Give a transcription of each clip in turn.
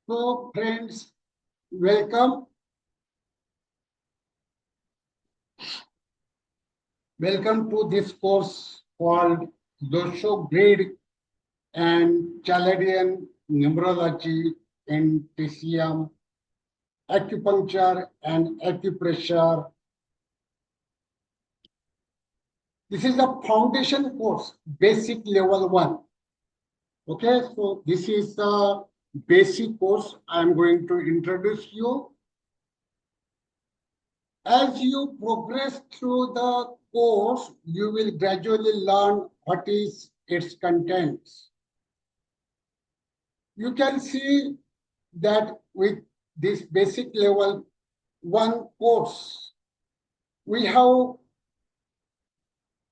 So, friends, welcome. Welcome to this course called Loshu Grade and Chaldean Numerology in TCM, Acupuncture and Acupressure. This is a foundation course, basic level 1. Okay, so this is the basic course I am going to introduce you. As you progress through the course, you will gradually learn what is its contents. You can see that with this basic level 1 course, we have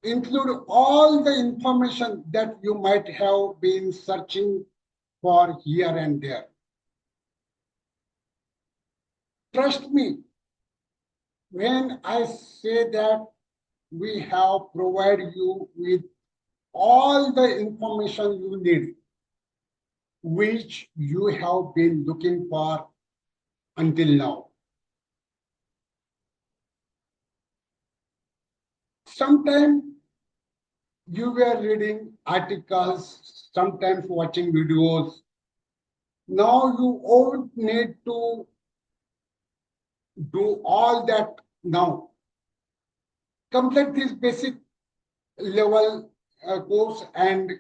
included all the information that you might have been searching for here and there. Trust me, when I say that we have provided you with all the information you need, which you have been looking for until now. Sometimes you were reading articles, sometimes watching videos. Now you won't need to do all that now. Complete this basic level course and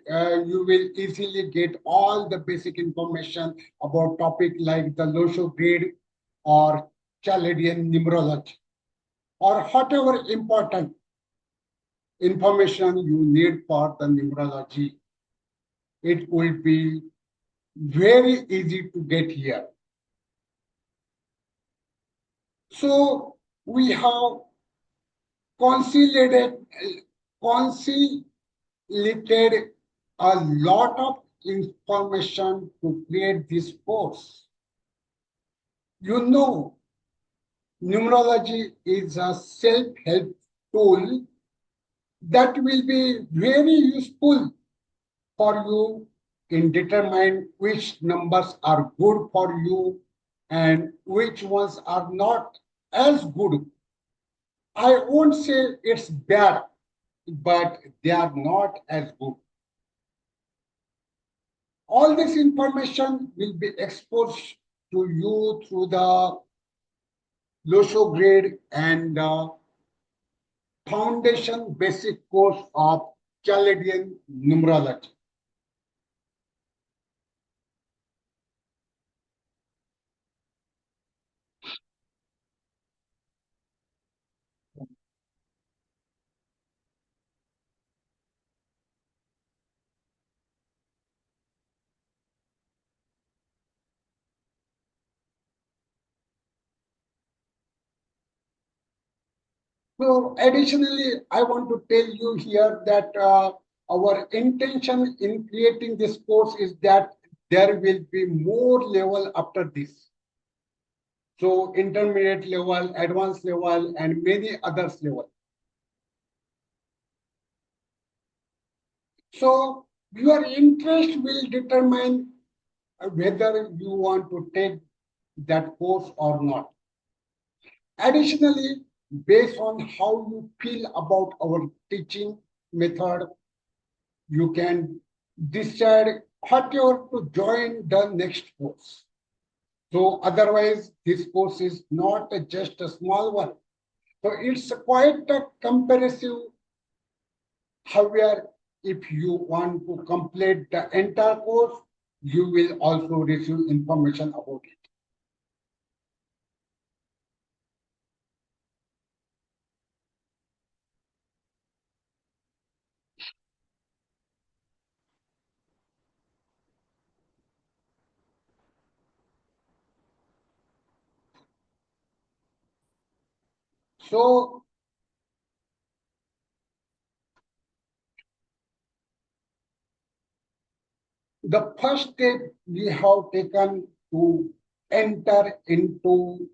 you will easily get all the basic information about topic like the Loshu grade or Chaldean numerology or whatever important information you need for the numerology. It will be very easy to get here. So we have conciliated a lot of information to create this course. You know, numerology is a self-help tool that will be very useful for you in determine which numbers are good for you and which ones are not as good. I won't say it's bad, but they are not as good. All this information will be exposed to you through the Loshu grade and foundation basic course of Chaldean numerology. So additionally, I want to tell you here that our intention in creating this course is that there will be more level after this. So intermediate level, advanced level, and many others level. So your interest will determine whether you want to take that course or not. Additionally, based on how you feel about our teaching method, you can decide whatever to join the next course. So otherwise, this course is not just a small one. So it's quite a comparative. However, if you want to complete the entire course, you will also receive information about it. So the first step we have taken to enter into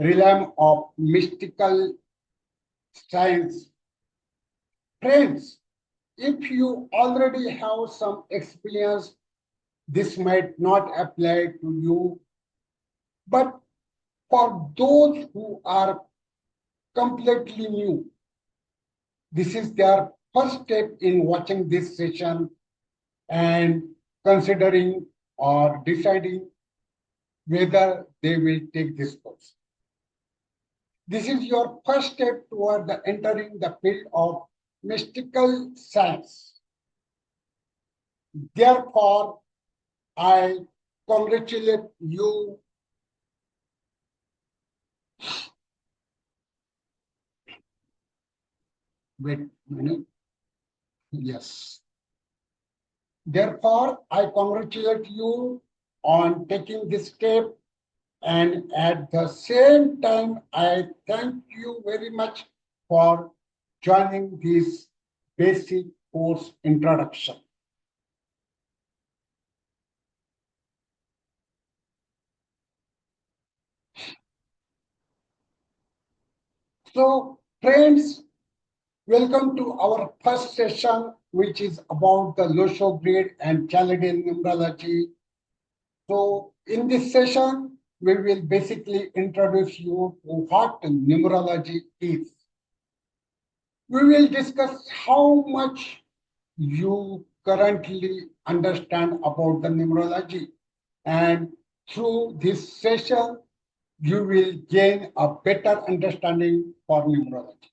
realm of mystical science. Friends, if you already have some experience, this might not apply to you But for those who are completely new, this is their first step in watching this session and considering or deciding whether they will take this course. This is your first step toward entering the field of mystical science. Therefore, I congratulate you. Wait a minute. Yes. Therefore, I congratulate you on taking this step, and at the same time, I thank you very much for joining this basic course introduction. So, friends, welcome to our first session, which is about the Loshu grid and Chaldean numerology. So, in this session, we will basically introduce you to what numerology is. We will discuss how much you currently understand about the numerology, and through this session, you will gain a better understanding for numerology.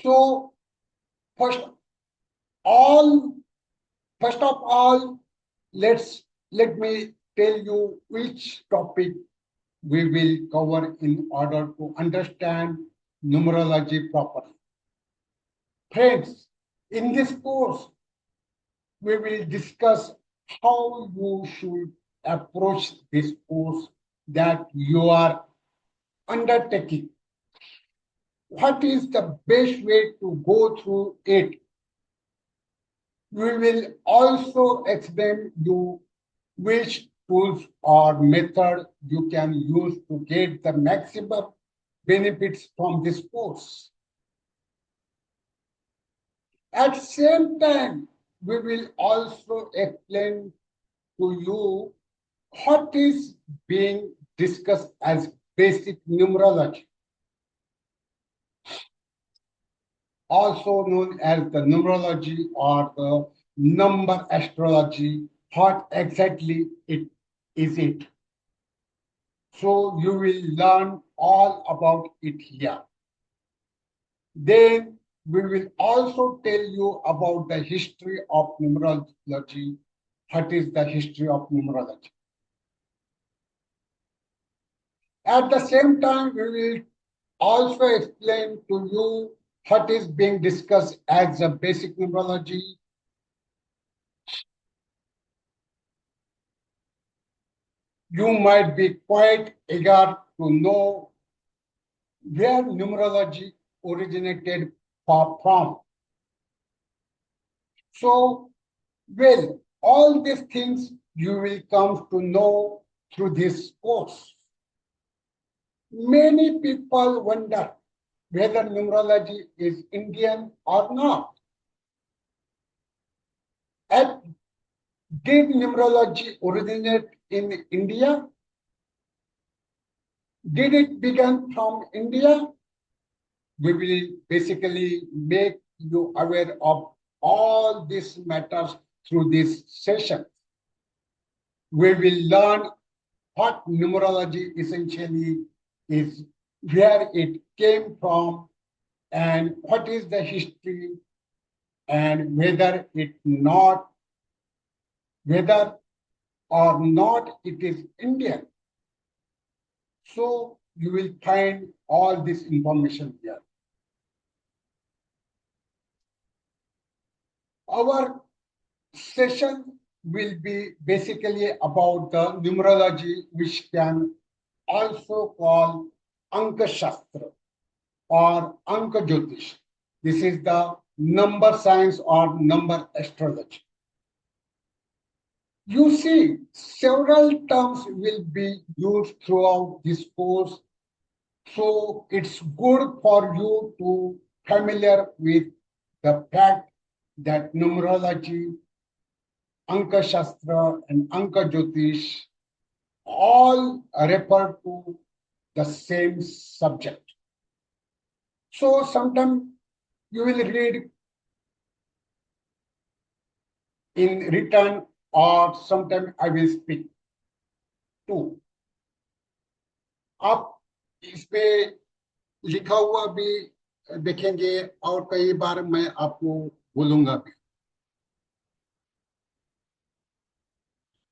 So, first all, first of all, let me tell you which topic we will cover in order to understand numerology properly. Friends, in this course, we will discuss how you should approach this course that you are undertaking. What is the best way to go through it? We will also explain you which tools or method you can use to get the maximum benefits from this course. At the same time, we will also explain to you what is being discussed as basic numerology, also known as the numerology or the number astrology. What exactly it is it? So you will learn all about it here. Then we will also tell you about the history of numerology. What is the history of numerology? At the same time, we will also explain to you what is being discussed as a basic numerology. You might be quite eager to know where numerology originated from. So, well, all these things you will come to know through this course. Many people wonder whether numerology is Indian or not. And did numerology originate in India? Did it begin from India? We will basically make you aware of all these matters through this session. We will learn what numerology essentially is, where it came from, and what is the history, and whether or not it is Indian. So you will find all this information here. Our session will be basically about the numerology, which can also call Anka Shastra or Anka Jyotish. This is the number science or number astrology. You see, several terms will be used throughout this course, so it's good for you to familiar with the fact that numerology, Anka Shastra, and Anka Jyotish all refer to the same subject. So sometimes you will read in written or sometimes I will speak too. आप इस पे लिखा हुआ भी देखेंगे और कई बार मैं आपको बोलूंगा भी.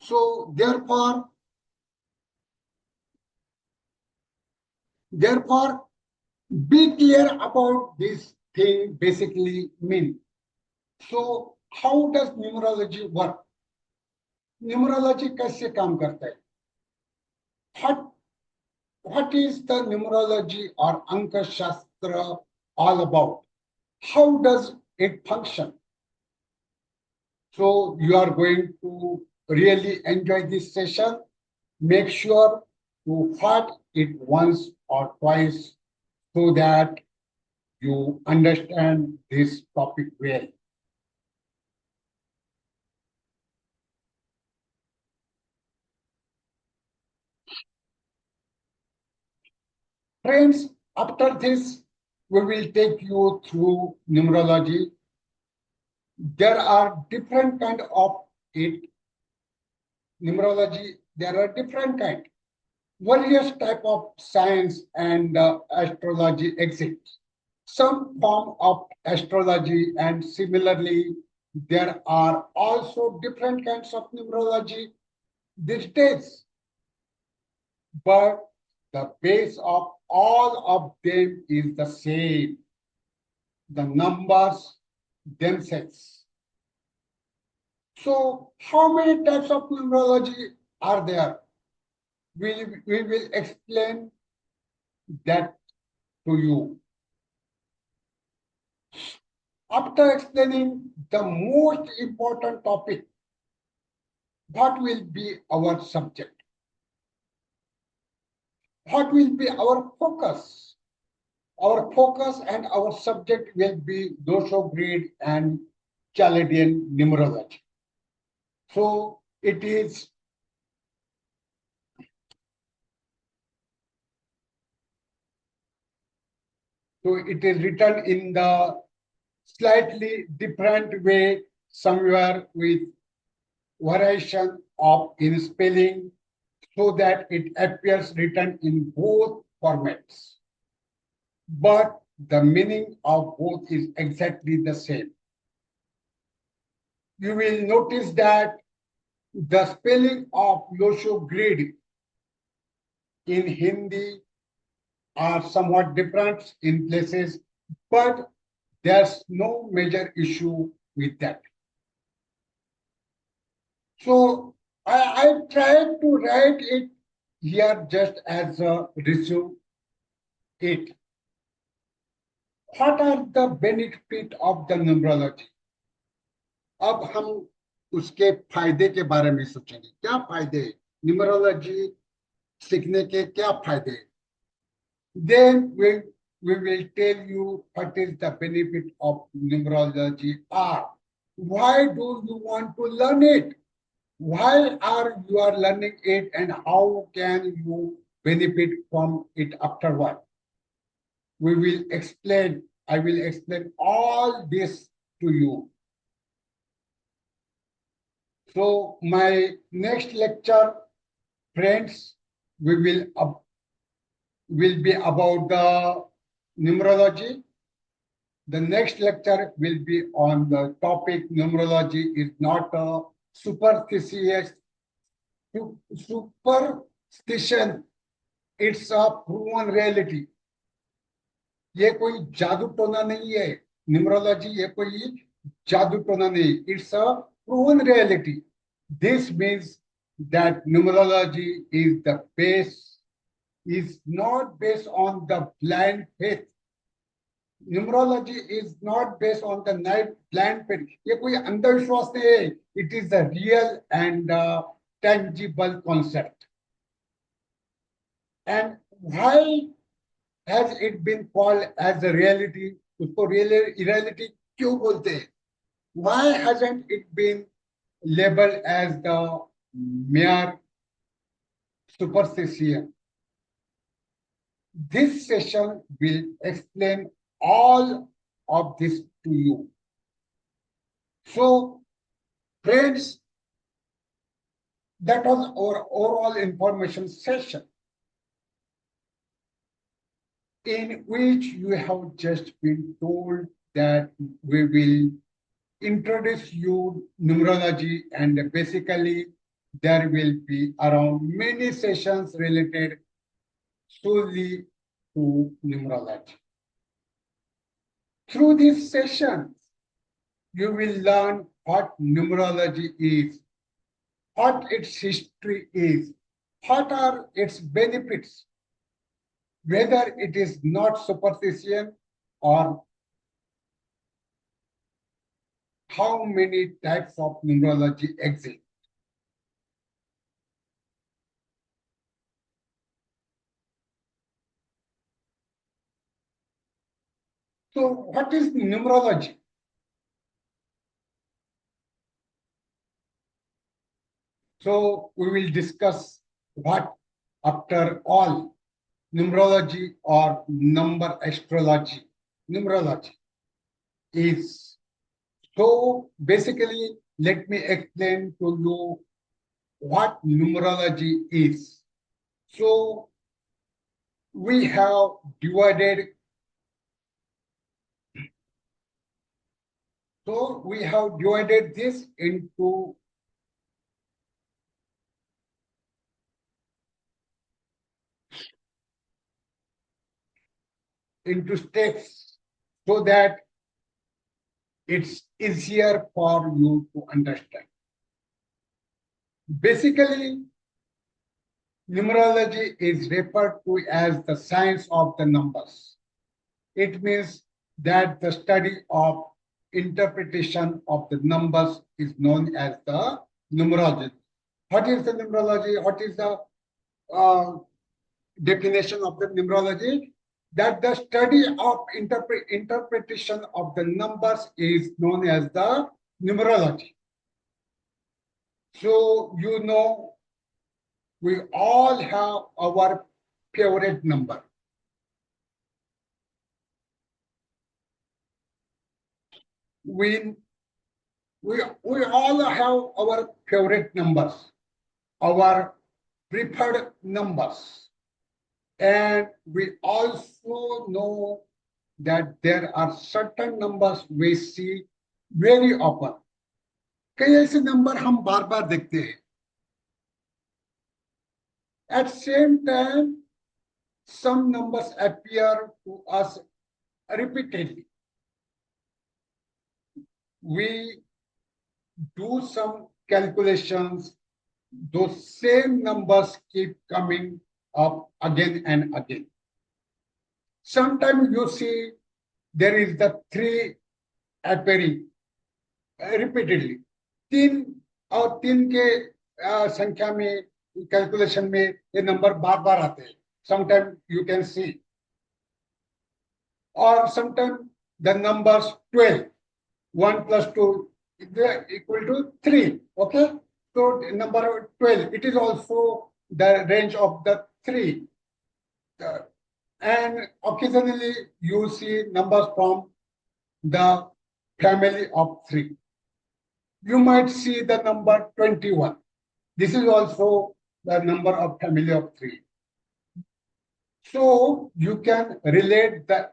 So therefore, be clear about this thing basically mean. So how does numerology work? Numerology कैसे काम करता है? What is the numerology or Anka Shastra all about? How does it function? So you are going to really enjoy this session. Make sure to watch it once or twice so that you understand this topic well. Friends, after this, we will take you through numerology. There are different kind of it. Numerology, there are different kind. Various type of science and astrology exist. Some form of astrology and similarly, there are also different kinds of numerology these days. But the base of all of them is the same, the numbers themselves. So how many types of numerology are there? We will explain that to you. After explaining the most important topic, what will be our subject? What will be our focus? Our focus and our subject will be Loshu grid and Chaldean numerology. So it is written in the slightly different way, somewhere with variation of in spelling, so that it appears written in both formats. But the meaning of both is exactly the same. You will notice that the spelling of Loshu grid in Hindi are somewhat different in places, but there's no major issue with that. So I tried to write it here just as a resume it. What are the benefit of the numerology? अब हम उसके फायदे के बारे में सोचेंगे. क्या फायदे न्यूमरोलॉजी सीखने के, क्या फायदे? Then we will tell you what is the benefit of numerology are. Why do you want to learn it? Why are you are learning it and how can you benefit from it afterward? We will explain, I will explain all this to you. So my next lecture, friends, will be about the numerology. The next lecture will be on the topic numerology is not a superstitious superstition. It's a proven reality. ये कोई जादू टोना नहीं है. Numerology ये कोई जादू टोना नहीं. It's a proven reality. This means that numerology is the base, is not based on the blind faith. Numerology is not based on the blind faith. ये कोई अंधविश्वास नहीं है. It is a real and tangible concept. And why has it been called as a reality? उसको reality क्यों बोलते हैं? Why hasn't it been labeled as the mere superstition? This session will explain all of this to you. So, friends, that was our overall information session in which you have just been told that we will introduce you numerology, and basically there will be around many sessions related solely to numerology. Through these sessions, you will learn what numerology is, what its history is, what are its benefits, whether it is not superstition or how many types of numerology exist. So, what is numerology? So, we will discuss what, after all, numerology or number astrology, numerology is. So, basically, let me explain to you what numerology is. So, we have divided this into steps so that it's easier for you to understand. Basically, numerology is referred to as the science of the numbers. It means that the study of interpretation of the numbers is known as the numerology. What is the numerology? What is the uh, definition of the numerology? That the study of interpretation of the numbers is known as the numerology. So, we all have our favorite number. We, we all have our favorite numbers, our preferred numbers. And we also know that there are certain numbers we see very often. कई ऐसे number हम बार बार देखते हैं. At same time, some numbers appear to us repeatedly. We do some calculations, those same numbers keep coming up again and again. Sometimes you see there is the 3 appearing repeatedly. 3 और 3 के संख्या में calculation में ये number बार बार आते हैं. Sometimes you can see, or sometimes the numbers 12, 1 plus 2 is equal to 3. Okay, so number 12, it is also the range of the 3. And occasionally you see numbers from the family of 3. You might see the number 21. This is also the number of family of 3. So you can relate the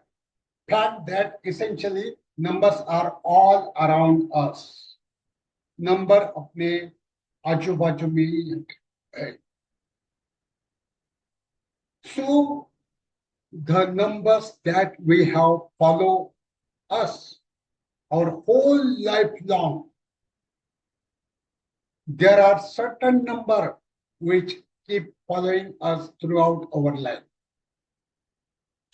fact that essentially numbers are all around us. Number अपने आजू बाजू में. So the numbers that we have follow us our whole life long. There are certain number which keep following us throughout our life.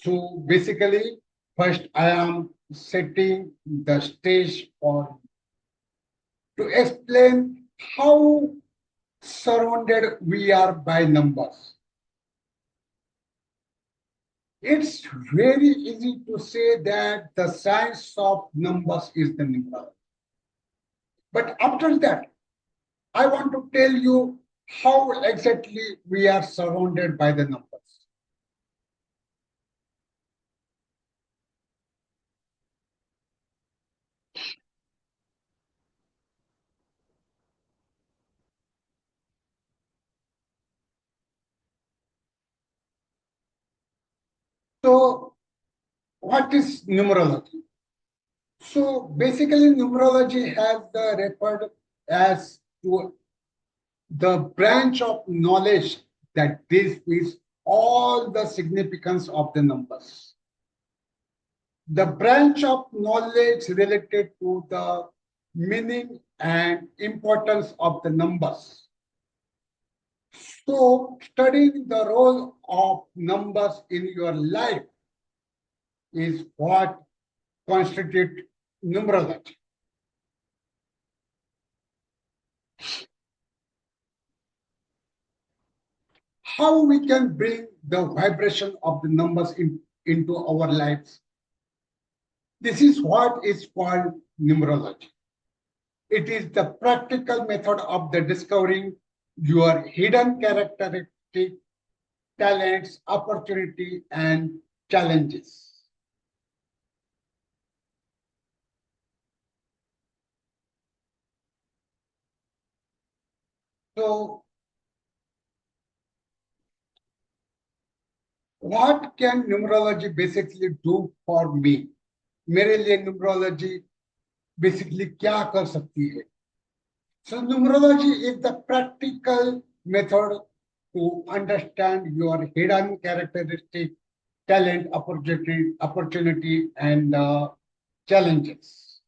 So basically, first I am setting the stage for to explain how surrounded we are by numbers. It's very easy to say that the science of numbers is the numerology. But after that, I want to tell you how exactly we are surrounded by the numbers. So, what is numerology? So, basically, numerology has the referred as to the branch of knowledge that deals with all the significance of the numbers. The branch of knowledge related to the meaning and importance of the numbers. So, studying the role of numbers in your life is what constitutes numerology. How we can bring the vibration of the numbers into our lives. This is what is called numerology. It is the practical method of the discovering your hidden characteristic, talents, opportunity, and challenges. So, what can numerology basically do for me? मेरे लिए numerology basically क्या कर सकती है? So numerology is the practical method to understand your hidden characteristic, talent, opportunity, and challenges.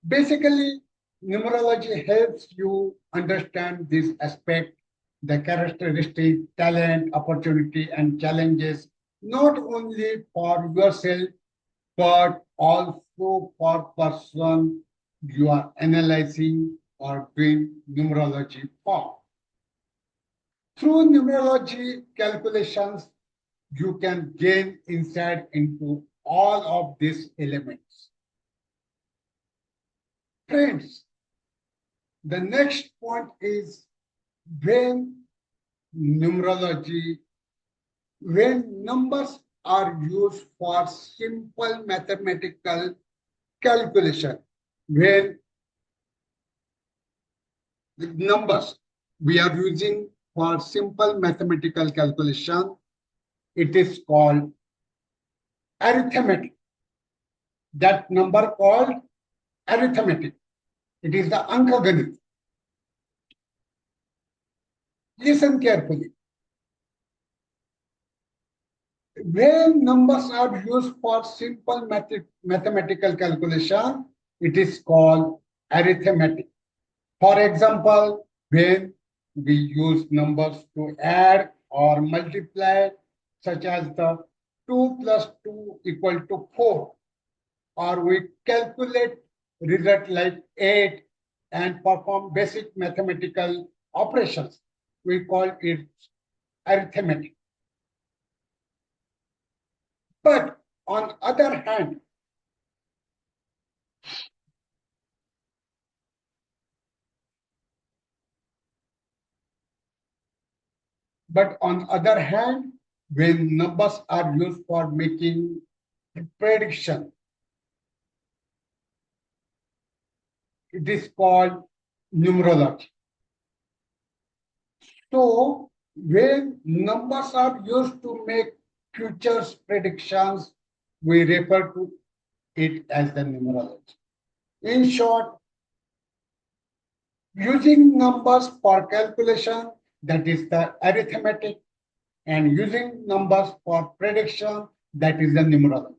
Basically, numerology helps you understand this aspect, the characteristic, talent, opportunity, and challenges, not only for yourself, but also for person you are analyzing or doing numerology for. Through numerology calculations, you can gain insight into all of these elements. Friends, the next point is when numerology, when numbers are used for simple mathematical calculation, when the numbers we are using for simple mathematical calculation, it is called arithmetic. That number called arithmetic. It is the Ankaganit. Listen carefully. When numbers are used for simple mathematical calculation, it is called arithmetic. For example, when we use numbers to add or multiply, such as the 2 plus 2 equal to 4, or we calculate result like 8 and perform basic mathematical operations. We call it arithmetic. But on other hand, when numbers are used for making prediction, it is called numerology. So when numbers are used to make futures predictions, we refer to it as the numerology. In short, using numbers for calculation, that is the arithmetic, and using numbers for prediction, that is the numerology.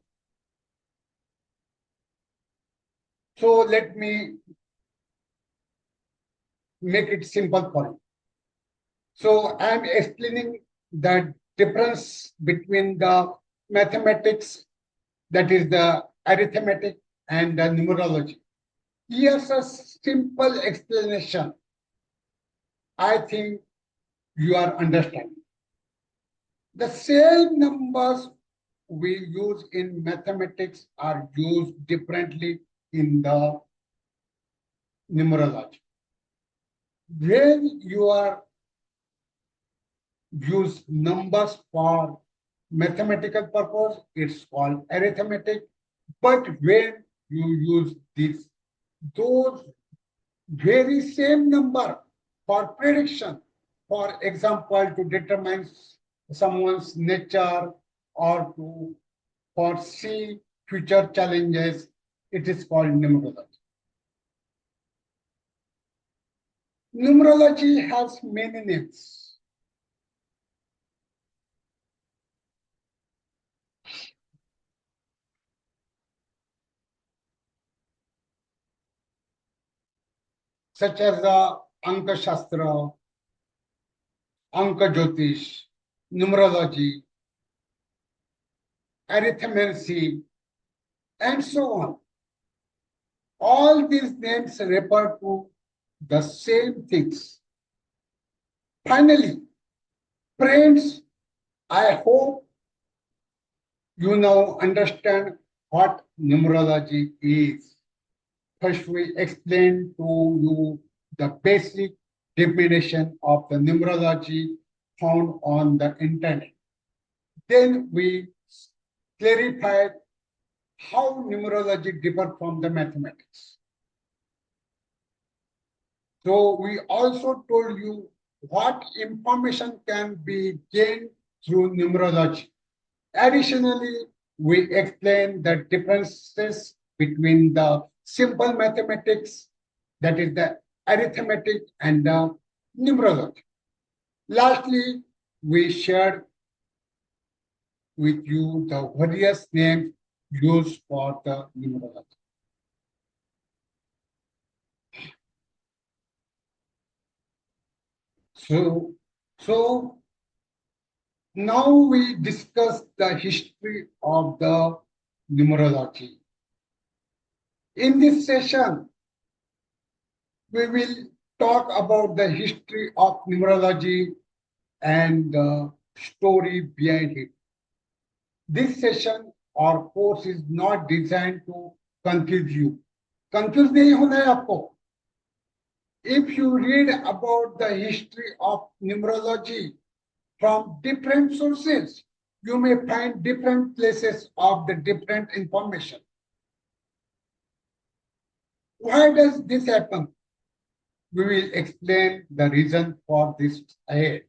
So let me make it simple for you. So I'm explaining the difference between the mathematics, that is the arithmetic, and the numerology. Here's a simple explanation. I think you are understanding. The same numbers we use in mathematics are used differently in the numerology. When you are use numbers for mathematical purpose, it's called arithmetic. But when you use this, those very same number for prediction, for example, to determine someone's nature or to foresee future challenges, it is called numerology. Numerology has many names. Such as the Anka Shastra, Anka Jyotish, numerology, arithmetic, and so on. All these names refer to the same things. Finally, friends, I hope you now understand what numerology is. First, we explain to you the basic definition of the numerology found on the internet. Then we clarified how numerology differs from the mathematics. So we also told you what information can be gained through numerology. Additionally, we explain the differences between the simple mathematics, that is the arithmetic, and the numerology. Lastly, we shared with you the various names used for the numerology. So now we discuss the history of the numerology. In this session, we will talk about the history of numerology and the story behind it. This session or course is not designed to confuse you. Confuse नहीं होना है आपको. If you read about the history of numerology from different sources, you may find different places of the different information. Why does this happen? We will explain the reason for this ahead.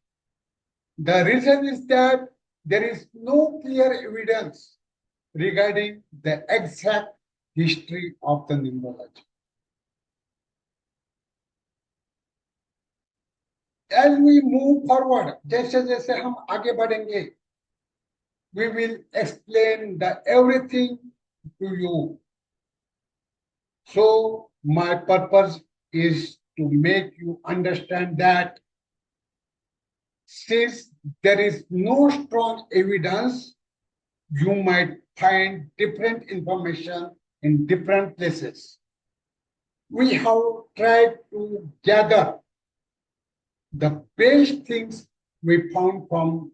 The reason is that there is no clear evidence regarding the exact history of the numerology. As we move forward, जैसे जैसे हम आगे बढ़ेंगे, we will explain the everything to you. So my purpose is to make you understand that since there is no strong evidence, you might find different information in different places. We have tried to gather the best things we found from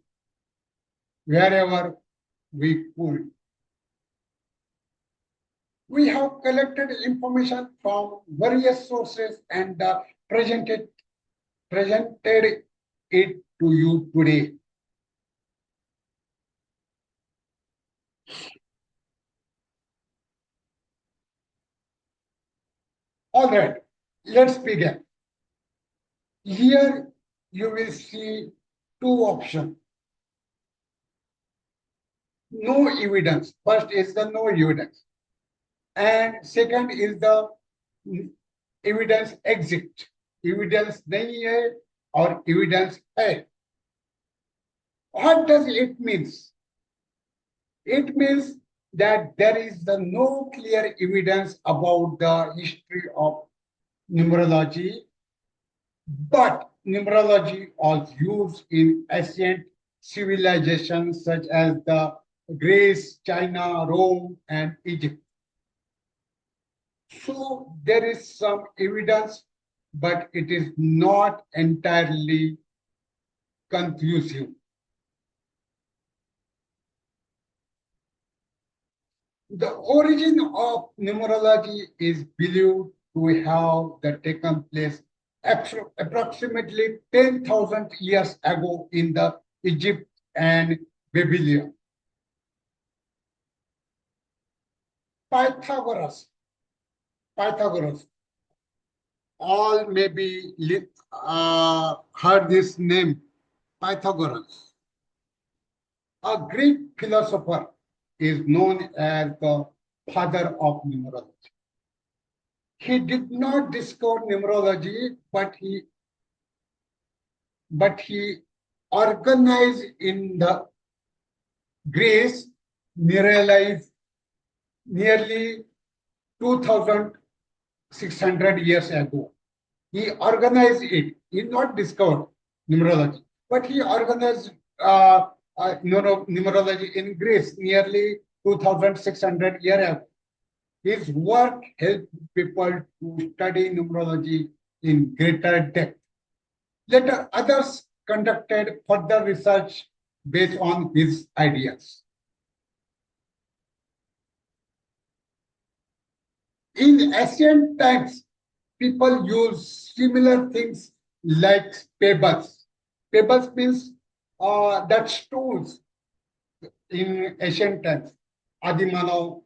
wherever we could. We have collected information from various sources and presented it to you today. All right, let's begin. Here you will see two options. No evidence. First is the no evidence. And second is the evidence exist. Evidence नहीं है और evidence है. What does it means? It means that there is no clear evidence about the history of numerology, but numerology was used in ancient civilizations such as the Greece, China, Rome, and Egypt. So there is some evidence, but it is not entirely conclusive. The origin of numerology is believed to have that taken place approximately 10,000 years ago in the Egypt and Babylon. Pythagoras, Pythagoras, all maybe heard this name, Pythagoras. A Greek philosopher is known as the father of numerology. He did not discover numerology, but he organized in the Greece nearly 2,600 years ago. He organized it. He not discovered numerology, but he organized numerology in Greece nearly 2,600 years ago. His work helped people to study numerology in greater depth. Later, others conducted further research based on his ideas. In ancient times, people used similar things like pebbles. Pebbles means that stones in ancient times. आदि मानव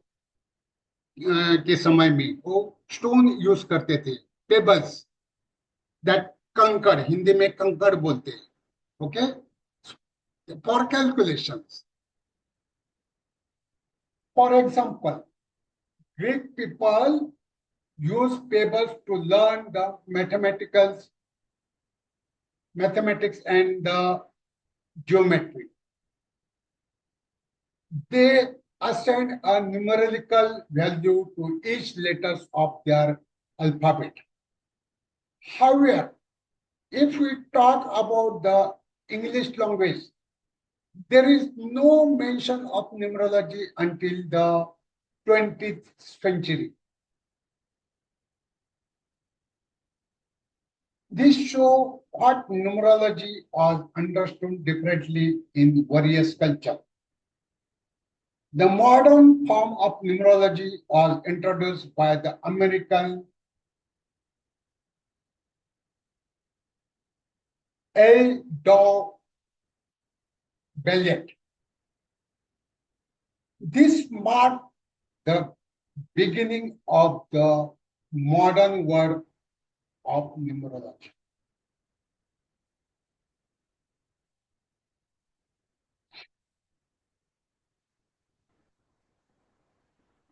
के समय में वो stone use करते थे, pebbles, that कंकड़, हिंदी में कंकड़ बोलते हैं, okay, for calculations. For example, Greek people use pebbles to learn the mathematics and the geometry. They assign a numerical value to each letters of their alphabet. However, if we talk about the English language, there is no mention of numerology until the 20th century. This shows what numerology was understood differently in various cultures. The modern form of numerology was introduced by the American A. Bellet. This marked the beginning of the modern world of numerology.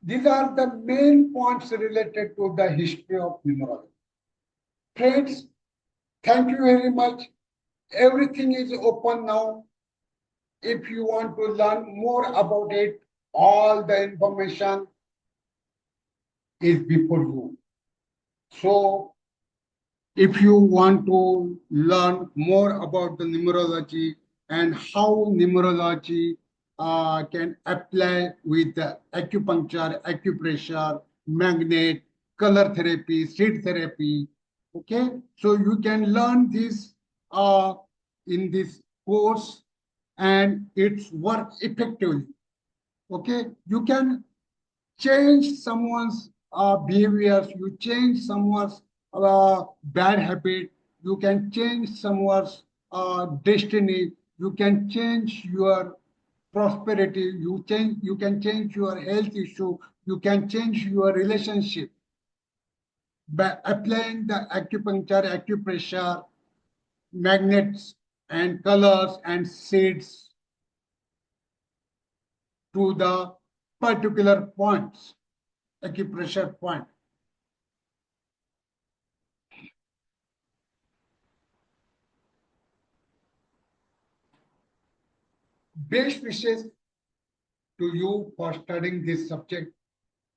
These are the main points related to the history of numerology. Friends, thank you very much. Everything is open now. If you want to learn more about it, all the information is before you. So, if you want to learn more about the numerology and how numerology can apply with the acupuncture, acupressure, magnet, color therapy, seed therapy, okay? So you can learn this in this course and it's work effectively, okay? You can change someone's behaviors, you change someone's bad habit, you can change someone's destiny, you can change your prosperity, you can change your health issue, you can change your relationship by applying the acupuncture, acupressure, magnets and colors and seeds to the particular points, acupressure point. Best wishes to you for studying this subject.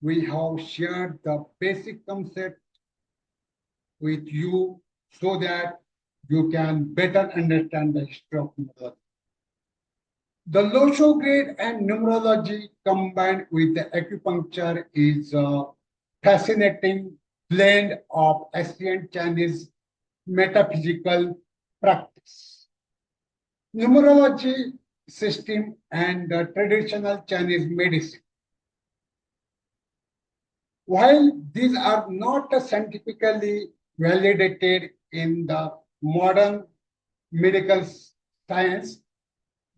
We have shared the basic concept with you so that you can better understand the history of numerology. The Loshu grade and numerology combined with the acupuncture is a fascinating blend of ancient Chinese metaphysical practice, numerology system, and traditional Chinese medicine. While these are not scientifically validated in the modern medical science,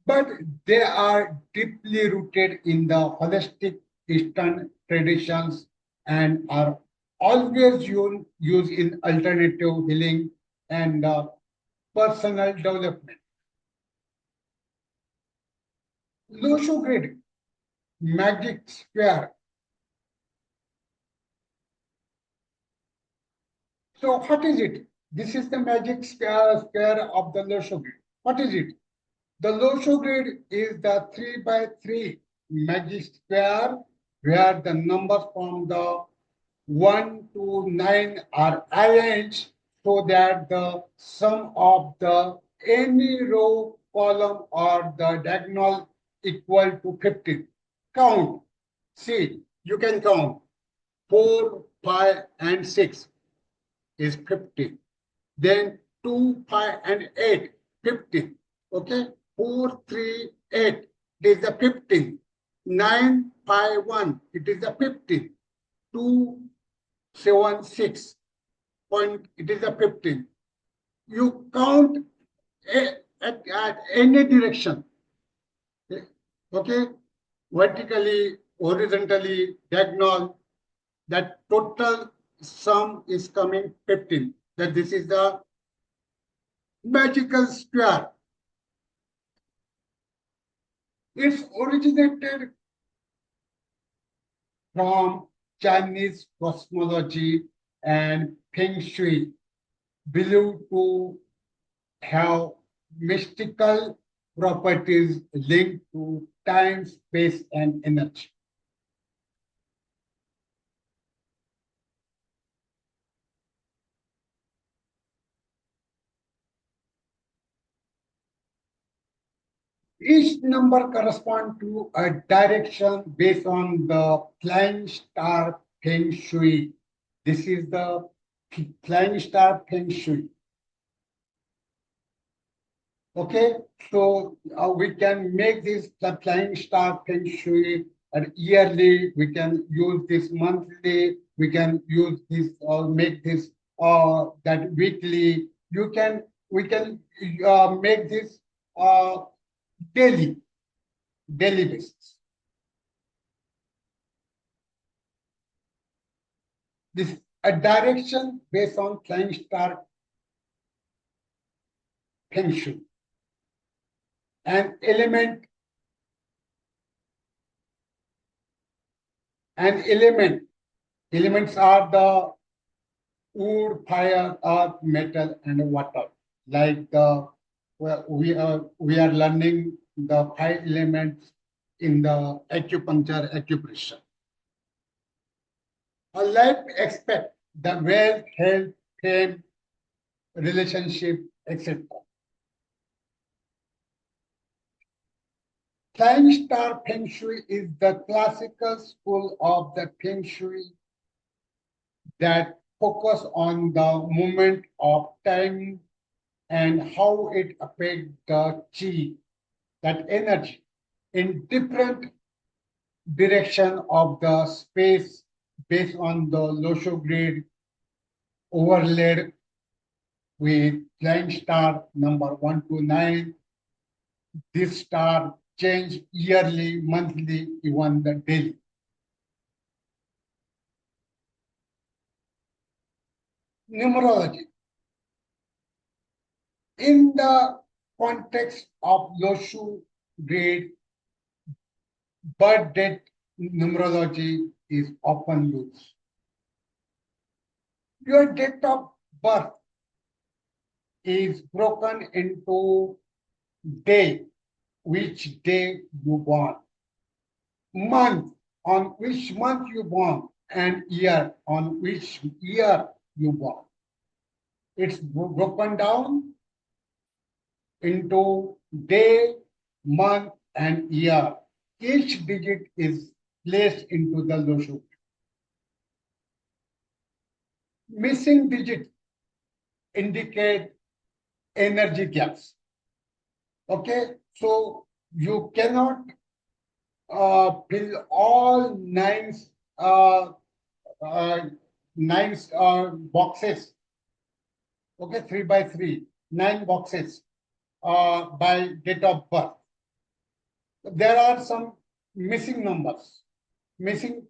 but they are deeply rooted in the holistic Eastern traditions and are always used in alternative healing and personal development. Loshu grid, magic square. So what is it? This is the magic square of the Loshu grid. What is it? The Loshu grid is the 3 by 3 magic square where the numbers from the 1 to 9 are arranged so that the sum of the any row, column, or the diagonal equal to 15. Count. See, you can count 4, 5, and 6 is 50. Then 2, 5, and 8, 15. Okay? 4, 3, 8, it is the 15. 9, 5, 1, it is the 15. 2, 7, 6, point, it is the 15. You count at any direction. Okay? Vertically, horizontally, diagonal, that total sum is coming 15. That this is the magical square. It's originated from Chinese cosmology and Feng Shui, believed to have mystical properties linked to time, space, and energy. Each number corresponds to a direction based on the flying star Feng Shui. This is the flying star Feng Shui. Okay, so we can make this the flying star Feng Shui yearly. We can use this monthly. We can use this or make this that weekly. We can make this uh, daily daily basis. This a direction based on flying star Feng Shui. An element, an element. Elements are the wood, fire, earth, metal, and water. Like we are learning the 5 elements in the acupuncture acupressure. A life expect the wealth, health, fame, relationship, etc. Flying star Feng Shui is the classical school of the Feng Shui that focus on the movement of time and how it affects the chi, that energy, in different direction of the space based on the Loshu grid overlaid with flying star number 1 to 9. This star change yearly, monthly, even the daily. Numerology. In the context of Loshu grid, birth date numerology is often used. Your date of birth is broken into day, which day you born, month, on which month you born, and year, on which year you born. It's broken down into day, month, and year. Each digit is placed into the Loshu. Missing digit indicate energy gaps. Okay, so you cannot fill all 9 9 boxes, okay, 3 by 3, 9 boxes by date of birth. There are some missing numbers, missing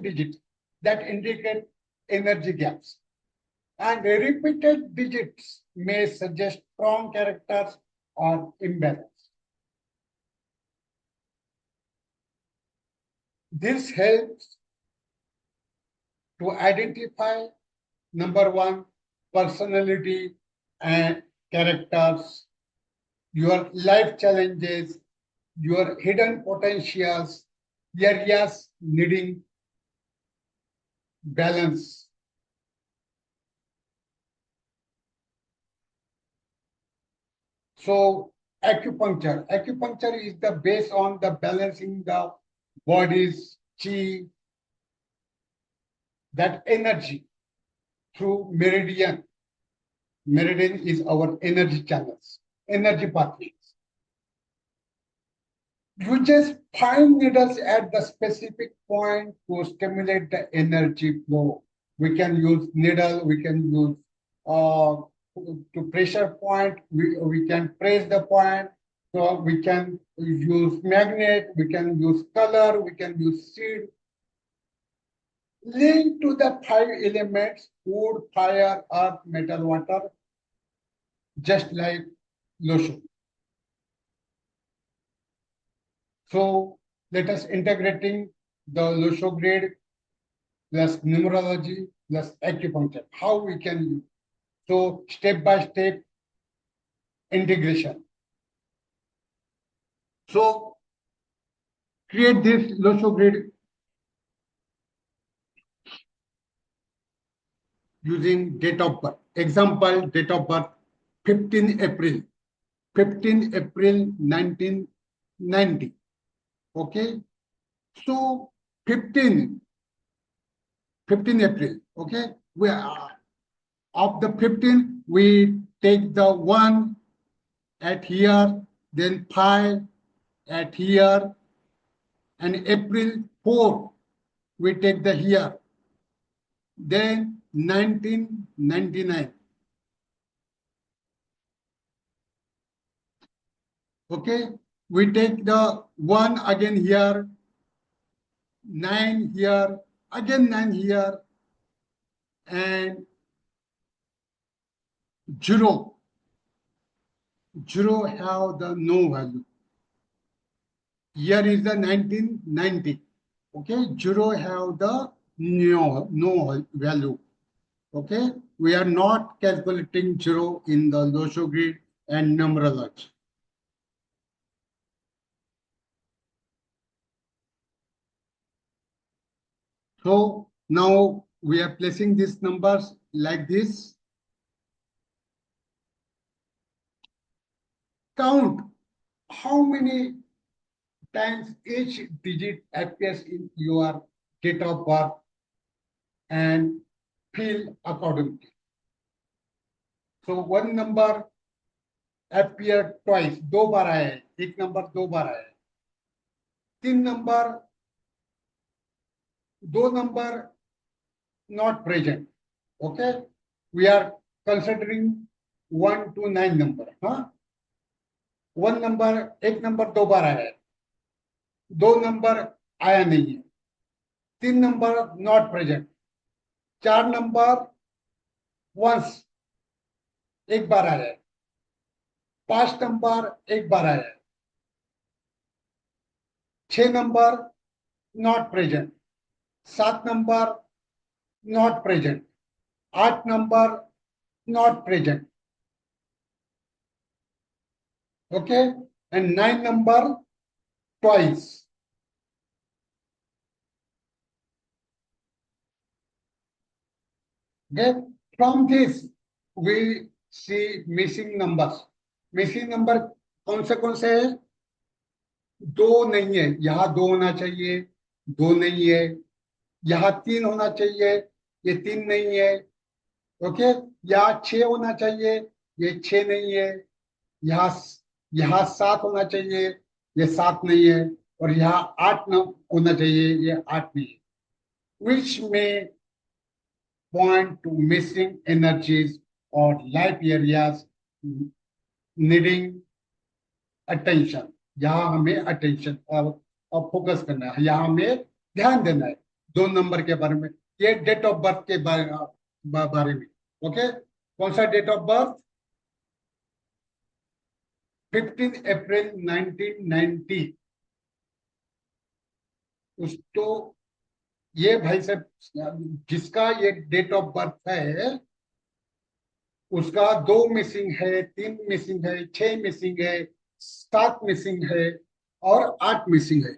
digits that indicate energy gaps. And repeated digits may suggest strong characters or imbalance. This helps to identify number one, personality and characters, your life challenges, your hidden potentials, areas needing balance. So acupuncture is the base on the balancing the body's chi, that energy through meridian. Meridian is our energy channels, energy pathways. You just find needles at the specific point to stimulate the energy flow. We can use needle, we can use uh, to pressure point, we can press the point, so we can use magnet, we can use color, we can use seed. Linked to the 5 elements, wood, fire, earth, metal, water, just like Loshu. So let us integrating the Loshu grade plus numerology plus acupuncture. How we can use? So step by step integration. So create this Loshu grid using date of birth. Example, date of birth 15 April. 15 April 1990. Okay. So 15 April. Okay. We are of the 15, we take the 1 at here, then 5 at here, and April 4, we take the here. Then 1999. Okay, we take the 1 again here, 9 here, again 9 here, and 0. 0 have the no value. Here is the 1990. Okay, 0 have the no value. Okay, we are not calculating 0 in the Loshu grid and numerology. So now we are placing these numbers like this. Count how many times each digit appears in your date of birth and fill accordingly. So one number appear twice, दो बार आया है, एक number दो बार आया है, तीन number, दो number not present. Okay, we are considering 1 to 9 number. Huh? One number, एक नंबर दो बार आया है, दो नंबर आया नहीं है, तीन नंबर नॉट प्रेजेंट, चार नंबर वंस एक बार आया है, पांच नंबर एक बार आया है, छह नंबर नॉट प्रेजेंट, सात नंबर नॉट प्रेजेंट, आठ number not present. Okay, and 9 number twice. Okay, from this we see missing numbers. Missing number कौन से है? दो नहीं है, यहाँ दो होना चाहिए, दो नहीं है, यहाँ तीन होना चाहिए, ये तीन नहीं है. ओके, यहाँ छह होना चाहिए, ये छह नहीं है, यहाँ यहाँ सात होना चाहिए, ये सात नहीं है, और यहाँ आठ होना चाहिए, ये आठ नहीं है. which may point to missing energies or life areas needing attention. यहाँ हमें अटेंशन और फोकस करना है, यहाँ हमें ध्यान देना है 2 नंबर के बारे में। ये डेट ऑफ बर्थ के बारे में। ओके, कौन सा डेट ऑफ बर्थ? 15 अप्रैल 1990। उस तो ये भाई साहब जिसका ये डेट ऑफ बर्थ है उसका 2 मिसिंग है, 3 मिसिंग है, 6 मिसिंग है, 7 मिसिंग है और 8 मिसिंग है।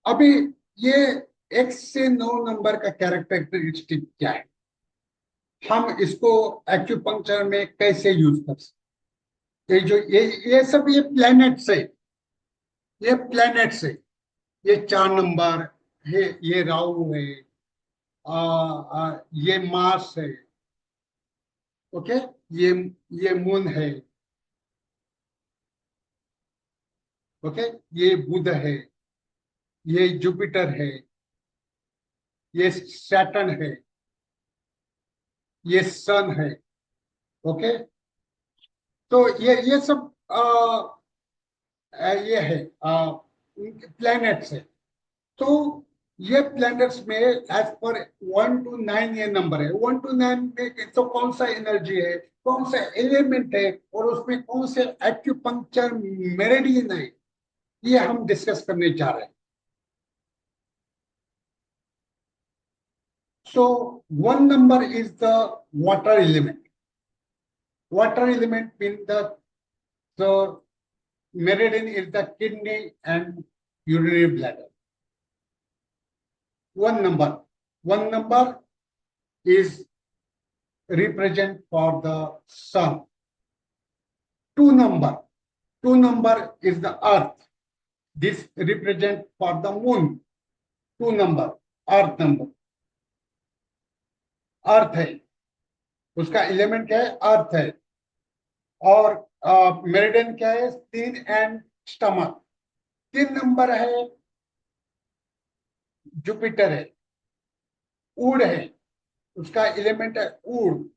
अभी ये 1 से 9 नंबर का कैरेक्टरिस्टिक क्या है, हम इसको एक्यूपंक्चर में कैसे यूज कर सकते? ये जो ये सब ये प्लैनेट्स है, ये प्लैनेट्स है। ये 4 नंबर है, ये राहु है, ये मार्स है। ओके, ये ये मून है। ओके, ये बुध है, ये जुपिटर है, ये सैटर्न है, ये सन है। ओके, तो ये सब ये है प्लैनेट्स है। तो ये प्लैनेट्स में एज पर 1 to 9 ये नंबर है। 1 to 9 में तो कौन सा एनर्जी है, कौन सा एलिमेंट है और उसमें कौन से एक्यूपंक्चर मेरिडियन है, ये हम डिस्कस करने जा रहे हैं। सो 1 number is the water element. Water element mean the meridian is the kidney and urinary bladder. 1 number is represent for the sun. 2 number is the earth. This represent for the moon. 2 number earth number, अर्थ है, उसका element क्या है, earth है। और meridian क्या है, spleen and stomach. 3 number है, Jupiter है, ऊड है, उसका एलिमेंट है ऊड,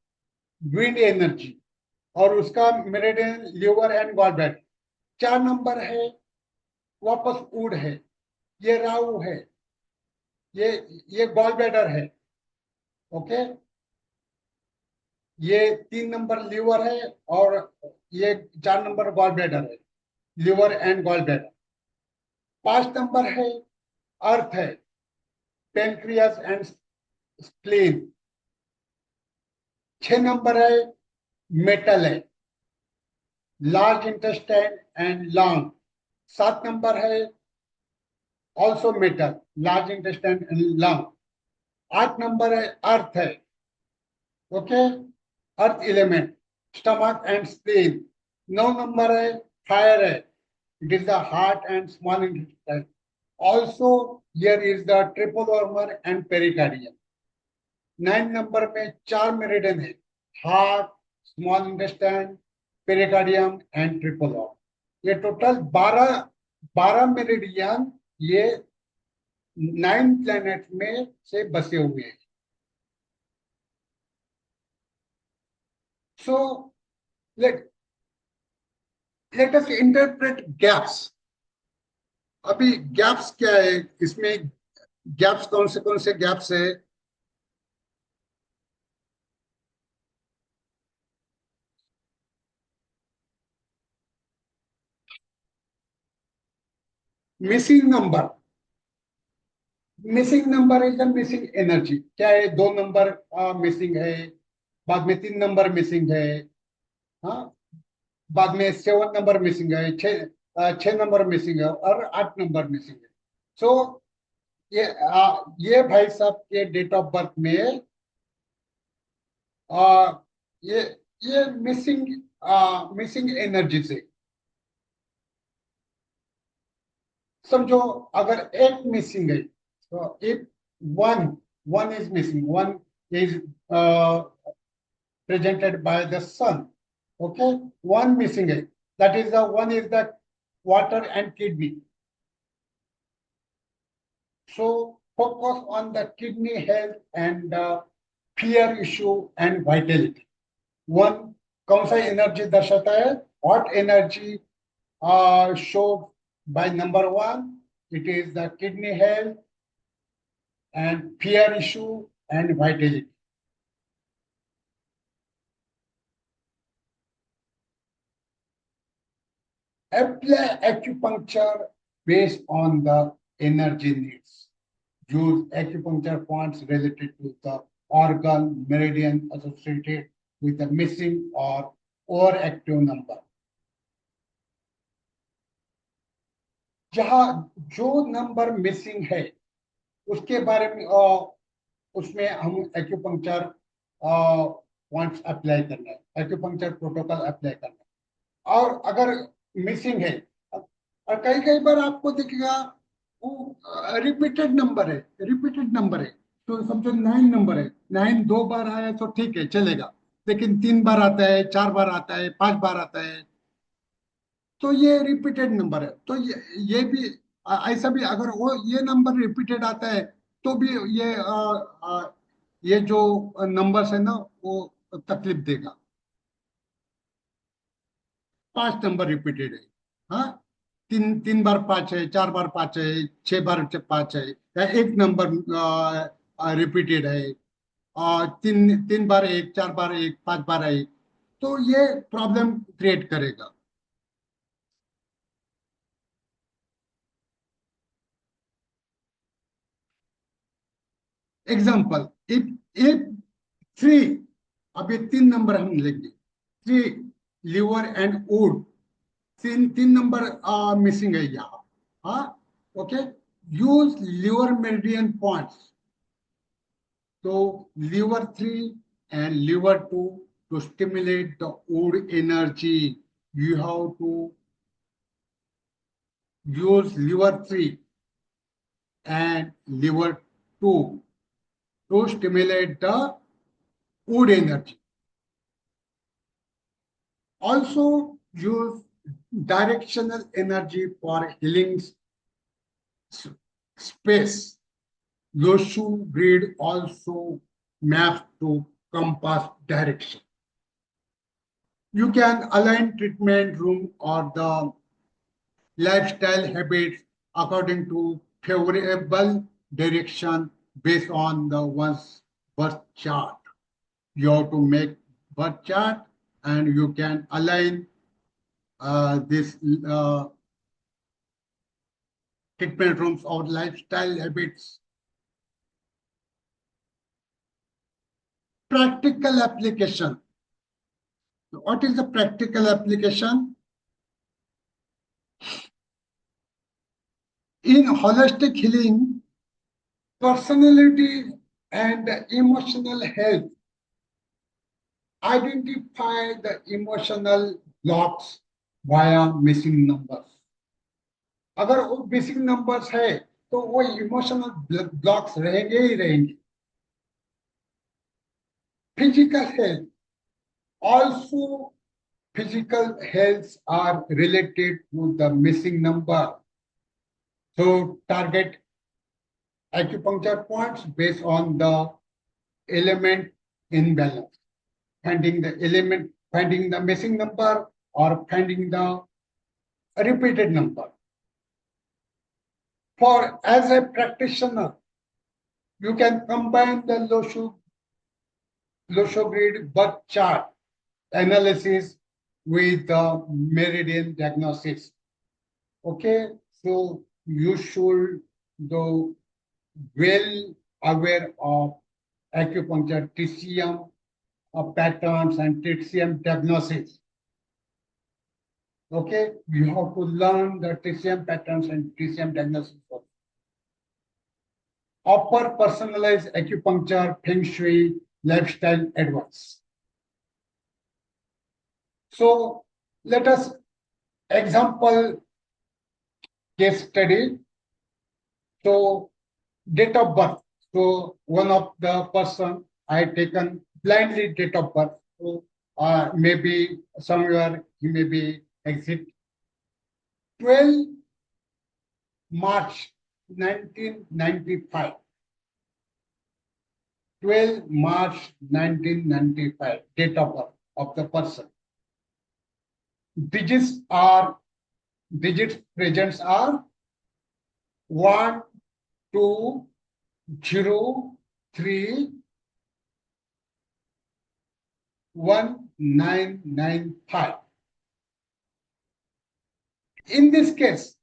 विंड एनर्जी, और उसका meridian liver and gall bladder. 4 number है, वापस ऊड है, ये राहु है, ये गॉल ब्लैडर है। ओके, ये 3 नंबर लिवर है और ये 4 नंबर गॉल ब्लैडर है, liver and gall bladder. 5 number है, अर्थ है, पेनक्रियास एंड स्प्लीन। 6 नंबर है, मेटल है, large intestine and lung. 7 number है, also metal, large intestine and lung. 8 number है, अर्थ है। Okay, earth element, stomach and spleen. 9 number है, fire है, it is the heart and small intestine. Also here is the triple warmer and pericardium. 9 number में 4 meridian है, heart, small intestine, pericardium and triple warmer. ये total 12 meridian ये 9 planet में से बसे हुए हैं। So let let us interpret gaps. अभी गैप्स क्या है, इसमें गैप्स कौन से गैप्स है? Missing number, missing number is the missing energy. क्या है, 2 नंबर मिसिंग है, बाद में 3 नंबर मिसिंग है, हाँ, बाद में 7 नंबर मिसिंग है, 6 नंबर मिसिंग है और 8 नंबर मिसिंग है। सो ये भाई साहब के डेट ऑफ बर्थ में आ, ये ये मिसिंग मिसिंग एनर्जी से समझो, अगर एक मिसिंग है So if one is missing, one is uh, presented by the sun. Okay, one missing it. That is the one is the water and kidney. So focus on the kidney health and fear issue and vitality. One कौन सा energy दर्शाता है? What energy showed by number one? It is the kidney health and fear issue and vitality. Apply acupuncture based on the energy needs. Use acupuncture points related to the organ meridian associated with the missing or overactive number. जहां जो number missing है उसके बारे में उसमें हम acupuncture points apply करना है, एक्यूपंक्चर प्रोटोकॉल अप्लाई करना है। और अगर मिसिंग है और कई कई बार आपको दिखेगा वो रिपीटेड नंबर है, रिपीटेड नंबर है, तो समझो 9 नंबर है, 9 दो बार आया तो ठीक है चलेगा, लेकिन 3 बार आता है, 4 बार आता है, 5 बार आता है, तो ये रिपीटेड नंबर है। तो ये भी ऐसा भी अगर वो ये नंबर रिपीटेड आता है तो भी ये जो नंबर्स है ना वो तकलीफ देगा। 5 नंबर रिपीटेड है, हाँ, तीन तीन बार 5 है, 4 बार 5 है, 6 बार 5 है, या एक नंबर रिपीटेड है, और तीन तीन बार एक, 4 बार एक, 5 बार एक, तो ये प्रॉब्लम क्रिएट करेगा। एग्जाम्पल, इफ थ्री, अब ये 3 नंबर हम लेंगे, थ्री लिवर एंड वुड, तीन तीन नंबर मिसिंग है यहाँ, हाँ, okay, use liver meridian points, तो liver 3 and liver 2 to stimulate the wood energy. You have to use liver 3 and liver 2 to stimulate the wood energy. Also use directional energy for healing space. Loshu grid also maps to compass direction. You can align treatment room or the lifestyle habits according to favorable direction based on the one's birth chart. You have to make birth chart and you can align this treatment rooms or lifestyle habits. Practical application. What is the practical application? In holistic healing, personality and emotional health, identify the emotional blocks via missing numbers. अगर वो missing numbers है तो वो emotional blocks रहेंगे ही रहेंगे। Physical health, also physical health are related to the missing number, so target acupuncture points based on the element imbalance, finding the element, finding the missing number or finding the repeated number. For as a practitioner, you can combine the Loshu grid birth chart analysis with the meridian diagnosis. Okay, so you should do well aware of acupuncture TCM patterns and TCM diagnosis. Okay, you have to learn the TCM patterns and TCM diagnosis. Offer personalized acupuncture, feng shui, lifestyle advice. So let us example case study. So date of birth. So one of the person I taken blindly date of birth. So maybe somewhere he may be exit 12 March 1995. 12 March 1995, date of birth of the person. Digits are digits presents are 1, 2, 0, 3, 1995. In this case,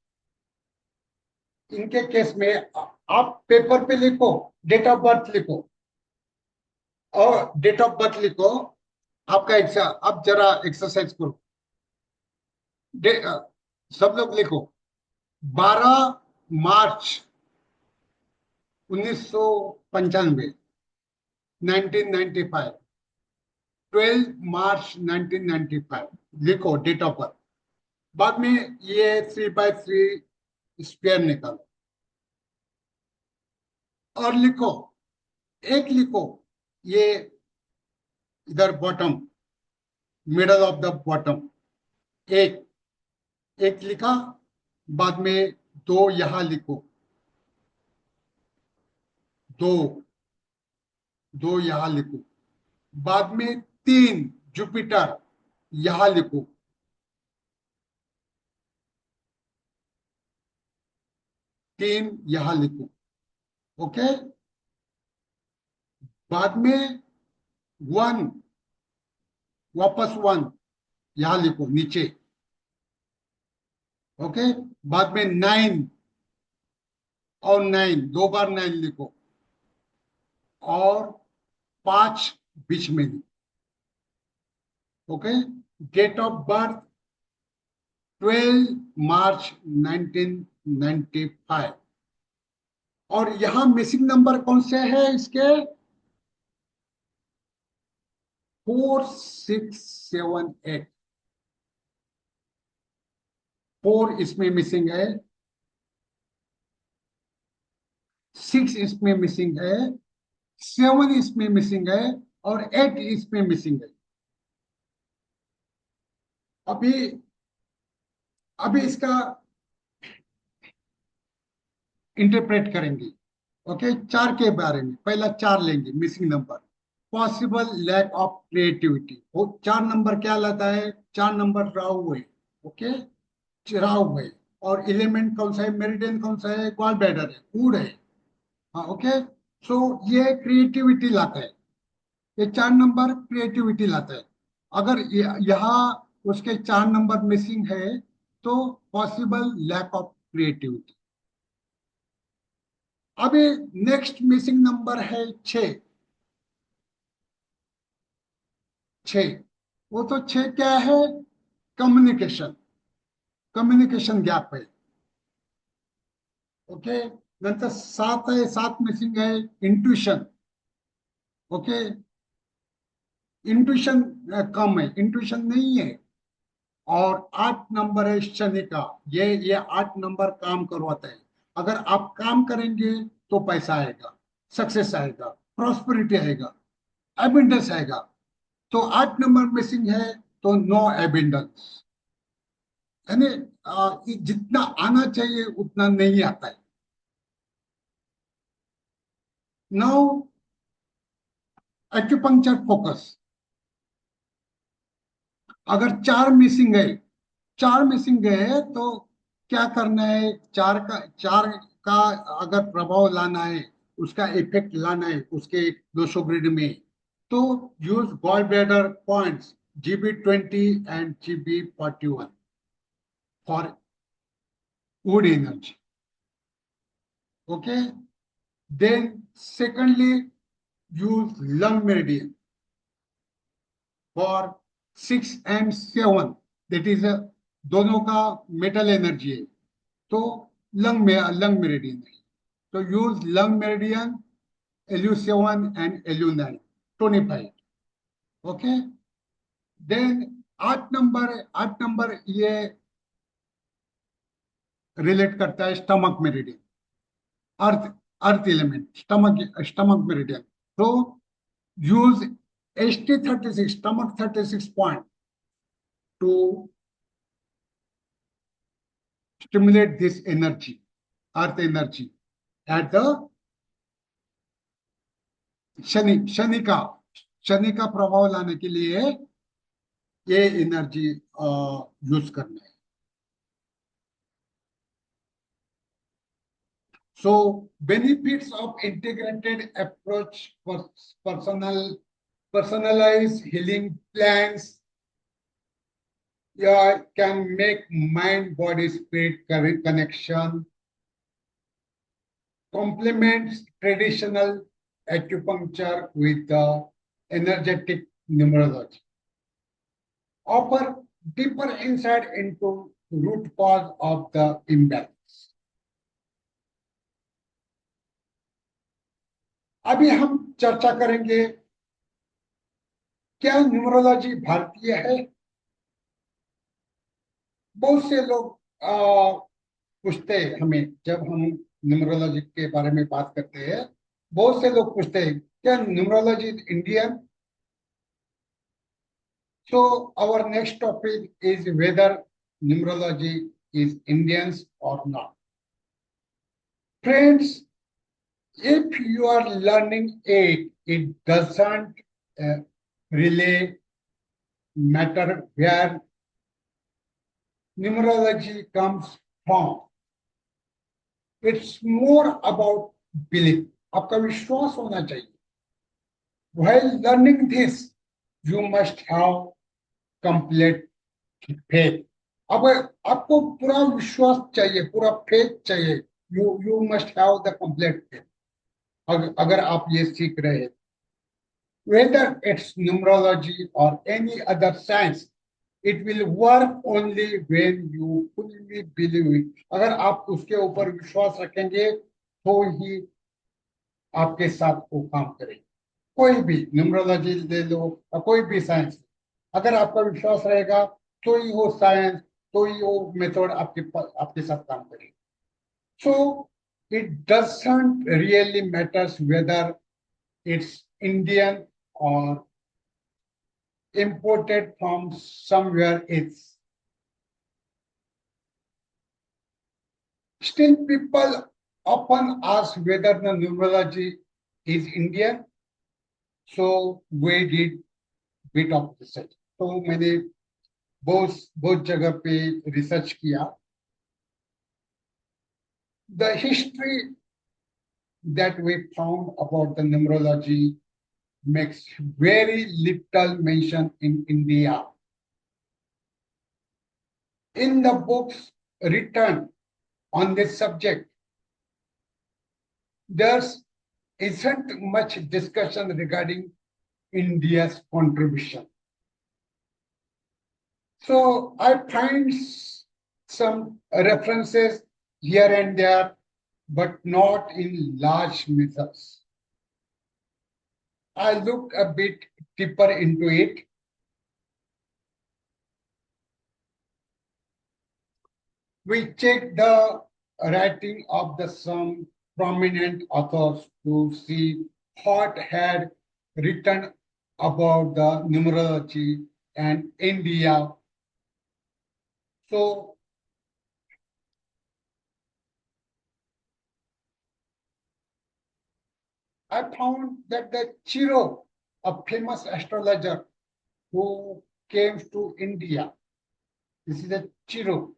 इनके case में आप paper पे लिखो, date of birth लिखो और date of birth लिखो। आपका अब जरा एक्सरसाइज करो। सब लोग लिखो 12 मार्च 1995, 1995, 12 मार्च 1995 लिखो डेट ऑफ बर्थ। बाद में ये 3/3 स्क्वायर निकालो और लिखो, एक लिखो ये इधर bottom, middle of the bottom, एक एक लिखा। बाद में दो यहां लिखो, दो दो यहां लिखो। बाद में तीन जुपिटर यहां लिखो, तीन यहां लिखो। ओके। बाद में वन, वापस वन यहां लिखो नीचे। ओके। बाद में नाइन और नाइन, दो बार नाइन लिखो और पांच बीच में लिखो। ओके। डेट ऑफ बर्थ 12 मार्च 1995। और यहां मिसिंग नंबर कौन से है इसके? 4678। 4 इसमें मिसिंग है, 6 इसमें मिसिंग है, 7 इसमें मिसिंग है और 8 इसमें मिसिंग है। अभी अभी इसका इंटरप्रेट करेंगे। ओके। चार के बारे में पहला चार लेंगे missing number. Possible lack of creativity, वो चार नंबर क्या लाता है? चार नंबर राहु है। ओके। राहु है। और एलिमेंट कौन सा है? मेरिडियन कौन सा है? गॉल ब्लैडर है, फूड है। हाँ। ओके। सो ये क्रिएटिविटी लाता है, ये चार नंबर क्रिएटिविटी लाता है। अगर यहाँ उसके चार नंबर मिसिंग है तो पॉसिबल लैक ऑफ क्रिएटिविटी। अभी नेक्स्ट मिसिंग नंबर है 6। 6, वो तो 6 क्या है? कम्युनिकेशन, कम्युनिकेशन गैप है। ओके। नंतर 7 है, 7 मिसिंग है इंट्यूशन। ओके। इंट्यूशन कम है, इंट्यूशन नहीं है। और 8 नंबर है शनि का, ये 8 नंबर काम करवाता है। अगर आप काम करेंगे तो पैसा आएगा, सक्सेस आएगा, प्रॉस्पेरिटी आएगा, एबिंडेंस आएगा। तो 8 नंबर मिसिंग है तो नो एबिंडेंस, यानी जितना आना चाहिए उतना नहीं आता है। Now acupuncture focus. अगर चार मिसिंग है, चार मिसिंग है तो क्या करना है? चार का अगर प्रभाव लाना है, उसका इफेक्ट लाना है उसके दोषो ग्रिड में, तो use gallbladder points GB20 and GB41 for wood energy. Okay. Then secondly use lung meridian for 6 and 7, that is दोनों का मेटल एनर्जी है, तो लंग मेरिडियन है। तो use lung meridian LU7 and LU9 25। Okay. Then 8 number ये relate करता है stomach meridian, earth earth element, stomach meridian. So use ST36, stomach 36 point to stimulate this energy, earth energy at the Shani का प्रभाव लाने के लिए ये एनर्जी यूज करना है. So benefits of integrated approach for personalized healing plans, can make mind body spirit connection, complements traditional acupuncture with the energetic numerology, offer deeper insight into root cause of the imbalance. अभी हम चर्चा करेंगे क्या numerology भारतीय है. बहुत से लोग पूछते हैं हमें जब हम न्यूमरोलॉजी के बारे में बात करते हैं. बहुत से लोग पूछते हैं क्या numerology is Indian. So our next topic is whether numerology is Indian or not. Friends, if you are learning it, it doesn't really matter where numerology comes from. It's more about belief. आपका विश्वास होना चाहिए. While learning this, you must have complete faith. अब आपको पूरा विश्वास चाहिए, पूरा फेथ चाहिए. You must have the complete faith. अगर आप ये सीख रहे हैं, whether it's numerology or any other science, it will work only when you fully believe it. अगर आप उसके ऊपर विश्वास रखेंगे तो ही आपके साथ वो काम करेगी. कोई भी न्यूमरोलॉजी ले लो या कोई भी साइंस, अगर आपका विश्वास रहेगा तो ही वो साइंस, तो ही वो मेथड आपके साथ काम करेगी. So it doesn't really matters whether it's Indian or imported from somewhere else. Still, people often ask whether the numerology is Indian. So we did bit of research. तो मैंने बहुत जगह पे रिसर्च किया. The history that we found about the numerology makes very little mention in India. In the books written on this subject, there isn't much discussion regarding India's contribution. So I find some references here and there, but not in large measures. I look a bit deeper into it. We check the writing of some prominent authors to see what had written about the numerology and India. So I found that the Chiro, a famous astrologer who came to India, this is a Chiro.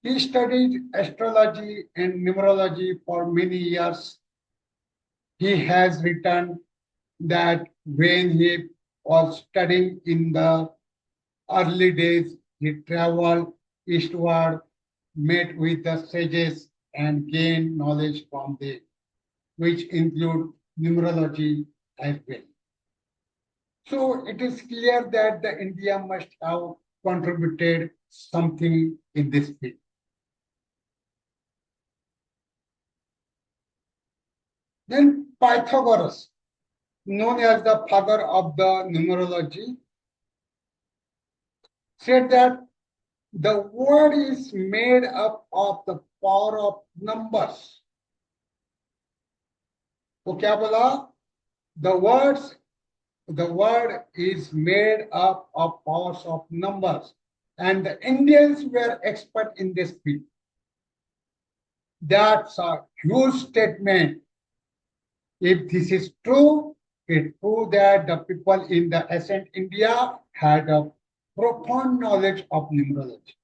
He studied astrology and numerology for many years. He has written that when he was studying in the early days, he traveled eastward, met with the sages, and gained knowledge from them, which include numerology as well. So it is clear that the India must have contributed something in this field. Then Pythagoras, known as the father of the numerology, said that the world is made up of the power of numbers. वो क्या बोला? The words, the word is made up of powers of numbers, and the Indians were expert in this field. That's a huge statement. If this is true, it proves that the people in the ancient India had a profound knowledge of numerology.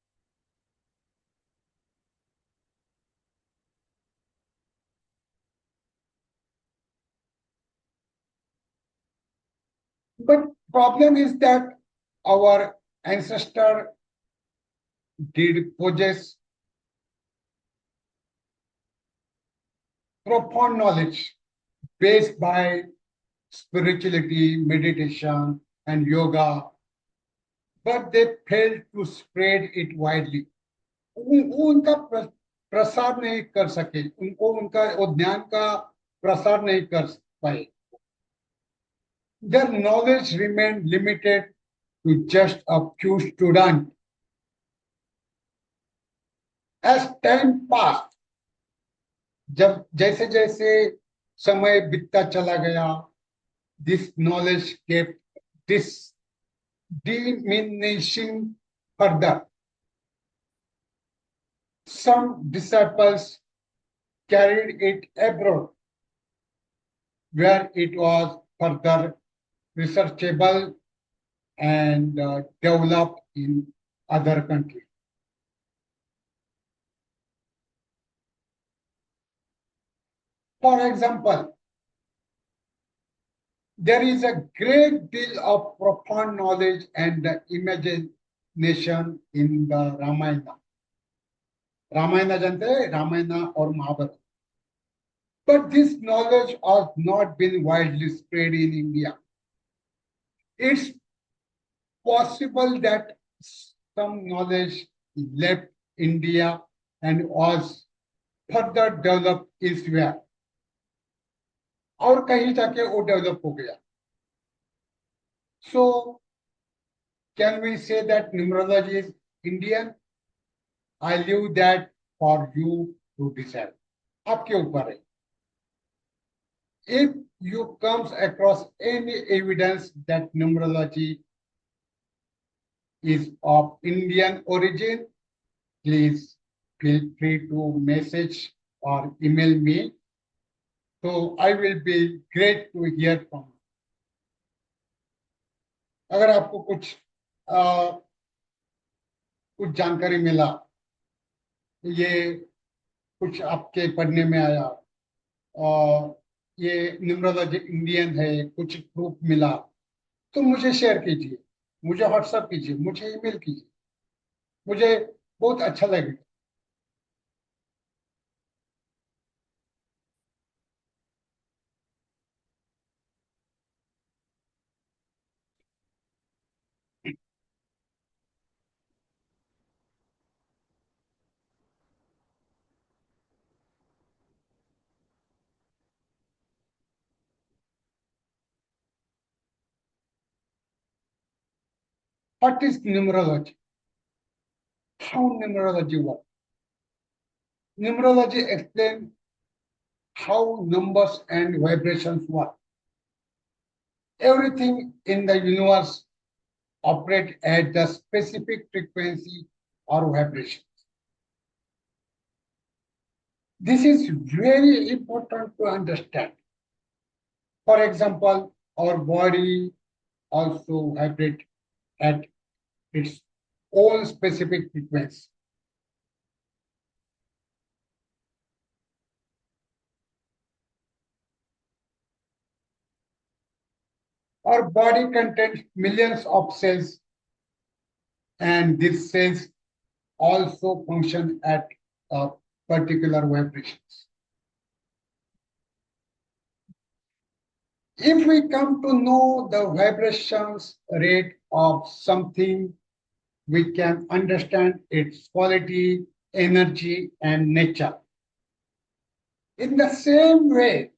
But problem is that our ancestor did possess profound knowledge based by spirituality, meditation, and yoga, but they failed to spread it widely. वो उनका प्रसार नहीं कर सके, उनको उनका वो ज्ञान का प्रसार नहीं कर पाए. Their knowledge remained limited to just a few students. As time passed, जब जैसे जैसे समय बीतता चला गया, this knowledge kept this diminishing further. Some disciples carried it abroad, where it was further researchable and developed in other countries. For example, there is a great deal of profound knowledge and imagination in the Ramayana. Ramayana जानते हैं, Ramayana और Mahabharata. But this knowledge has not been widely spread in India. It's possible that some knowledge left India and was further developed elsewhere. और कहीं जाके वो develop हो गया. So can we say that numerology is Indian? I leave that for you to decide. आपके ऊपर है. If you comes across any evidence that numerology is of Indian origin, please feel free to message or email me. So I will be great to hear from you. अगर आपको कुछ जानकारी मिला, ये कुछ आपके पढ़ने में आया, ये न्यूमरोलॉजी इंडियन है, कुछ प्रूफ मिला, तो मुझे शेयर कीजिए, मुझे व्हाट्सएप कीजिए, मुझे ईमेल कीजिए, मुझे बहुत अच्छा लगेगा. What is numerology? How numerology works? Numerology explains how numbers and vibrations work. Everything in the universe operates at the specific frequency or vibration. This is very important to understand. For example, our body also vibrates at its own specific frequency. Our body contains millions of cells, and these cells also function at particular vibrations. If we come to know the vibrations rate of something, we can understand its quality, energy, and nature. In the same way,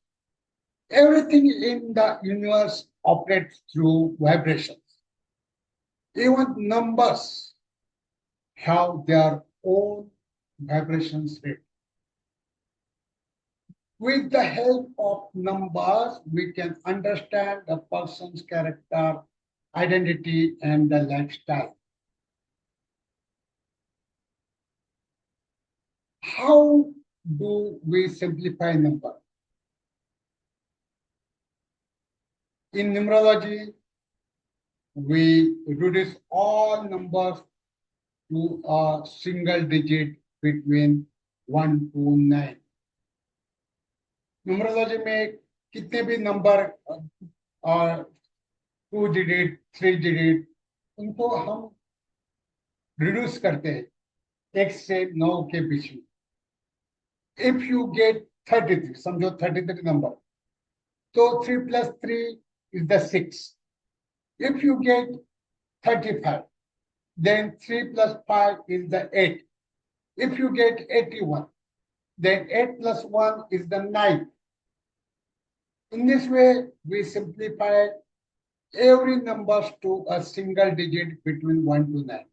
everything in the universe operates through vibrations. Even numbers have their own vibrations rate. With the help of numbers, we can understand a person's character, identity, and the lifestyle. How do we simplify number? In numerology, we reduce all numbers to a single digit between 1 to 9. Numerology में कितने भी number और 2 digit 3 digit उनको हम reduce करते हैं 1 से 9 के बीच में. इफ यू गेट 33, समझो 33 नंबर, तो 3 + 3 is the 6. If you get 35, then 3 + 5 is the 8. If you get 81, then 8 + 1 is the 9. In this way, we simplify every numbers to a single digit between 1 to 9.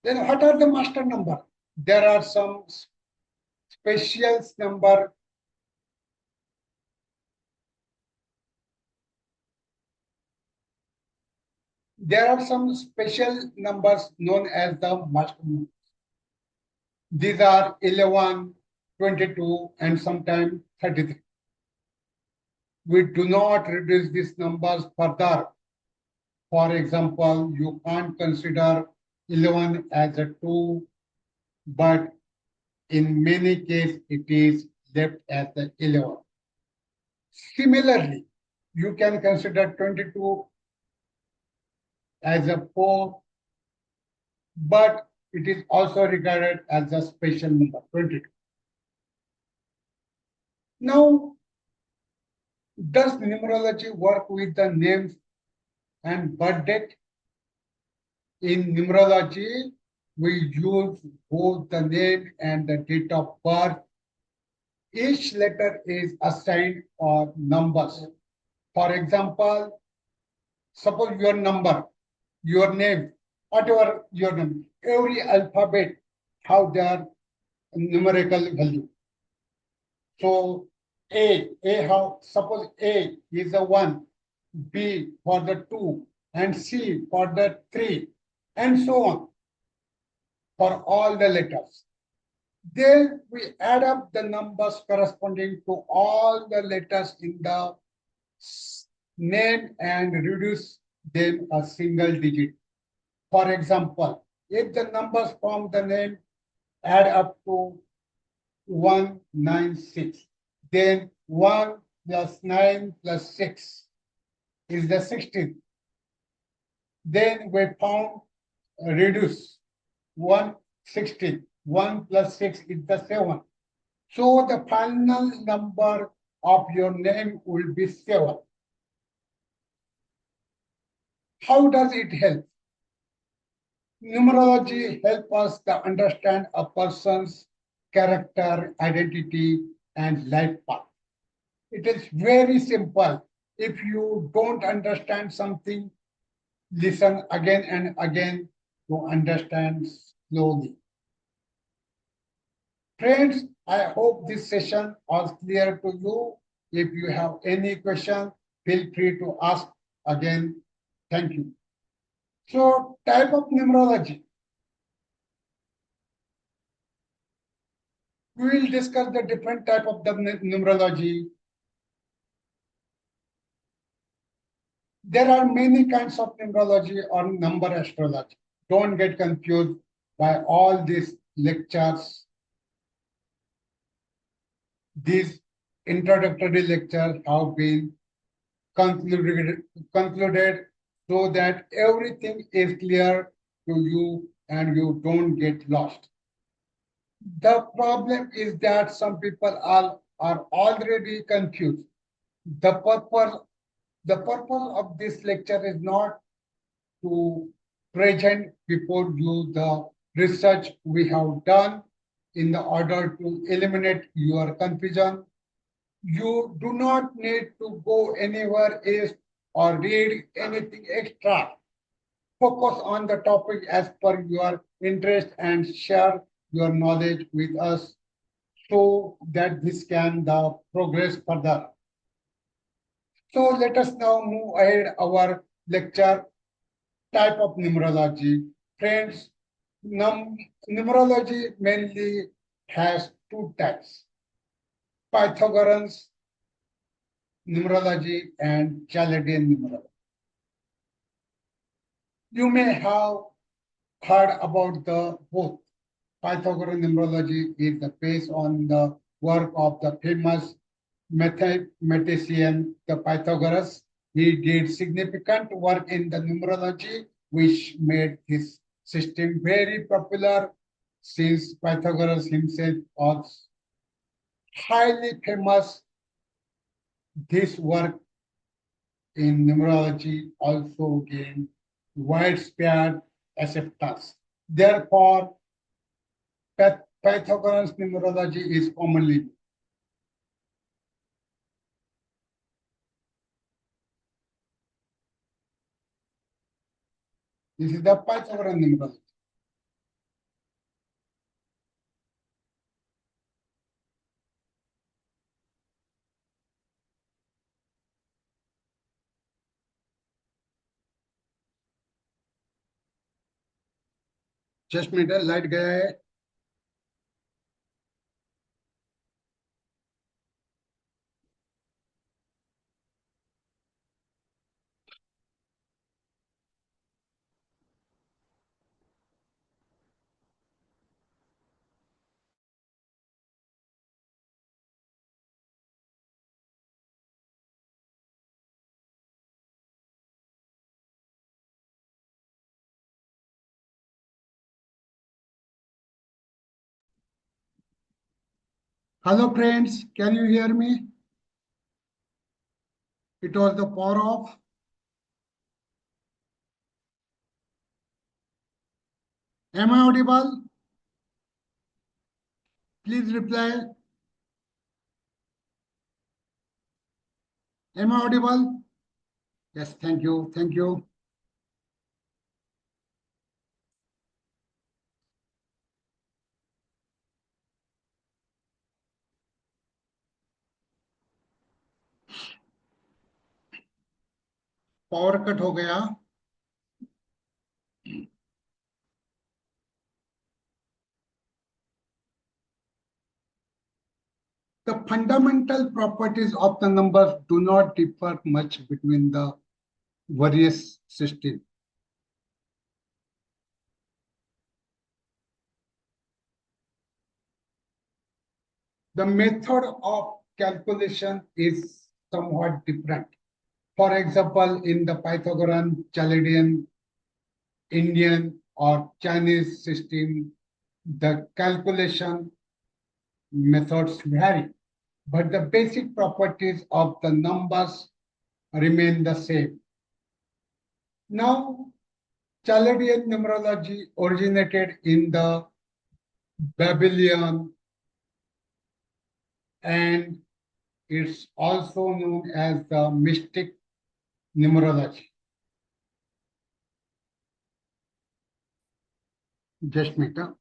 Then what are the master number? There are some special number. There are some special numbers known as the master numbers. These are 11, 22, and sometimes 33. We do not reduce these numbers further. For example, you can't consider 11 as a 2, but in many cases it is left as the 11. Similarly, you can consider 22 as a 4, but it is also regarded as a special number, 22. Now, does numerology work with the names and birth date? In numerology, we use both the name and the date of birth. Each letter is assigned or numbers. For example, suppose your number, your name, whatever your name, every alphabet have their numerical value. So suppose A is a 1, B for the 2, and C for the 3, and so on for all the letters. Then we add up the numbers corresponding to all the letters in the name and reduce them a single digit. For example, if the numbers from the name add up to 196, then 1 + 9 + 6 is the 16. Then we found reduce 116. 1 + 6 is the 7. So the final number of your name will be 7. How does it help? Numerology helps us to understand a person's character, identity, and life path. It is very simple. If you don't understand something, listen again and again to understand slowly. Friends, I hope this session was clear to you. If you have any question, feel free to ask again. Thank you. So, type of numerology. We will discuss the different type of the numerology. There are many kinds of numerology or number astrology. Don't get confused by all these lectures. These introductory lectures have been concluded so that everything is clear to you and you don't get lost. The problem is that some people are already confused. The purpose of this lecture is not to present before you the research we have done in the order to eliminate your confusion. You do not need to go anywhere else or read anything extra. Focus on the topic as per your interest and share your knowledge with us. so that this can the progress further. So let us now move ahead our lecture type of numerology. Friends, numerology mainly has two types, Pythagorean numerology and Chaldean numerology. You may have heard about the both. Pythagorean numerology is based on the work of the famous mathematician the Pythagoras. He did significant work in the numerology, which made his system very popular since Pythagoras himself was highly famous. This work in numerology also gained widespread acceptance. Therefore, Pythagorean numerology is commonly. This is the Pythagorean numerology. Just minute light गया है. Hello friends, can you hear me? It was the power of. Am I audible? Please reply. Am I audible? Yes, thank you. Thank you. Power cut हो गया. The fundamental properties of the numbers do not differ much between the various systems. The method of calculation is somewhat different. For example, in the Pythagorean, Chaldean, Indian, or Chinese system, the calculation methods vary, but the basic properties of the numbers remain the same. Now, Chaldean numerology originated in the Babylon, and it's also known as the mystic numerology. Just a minute.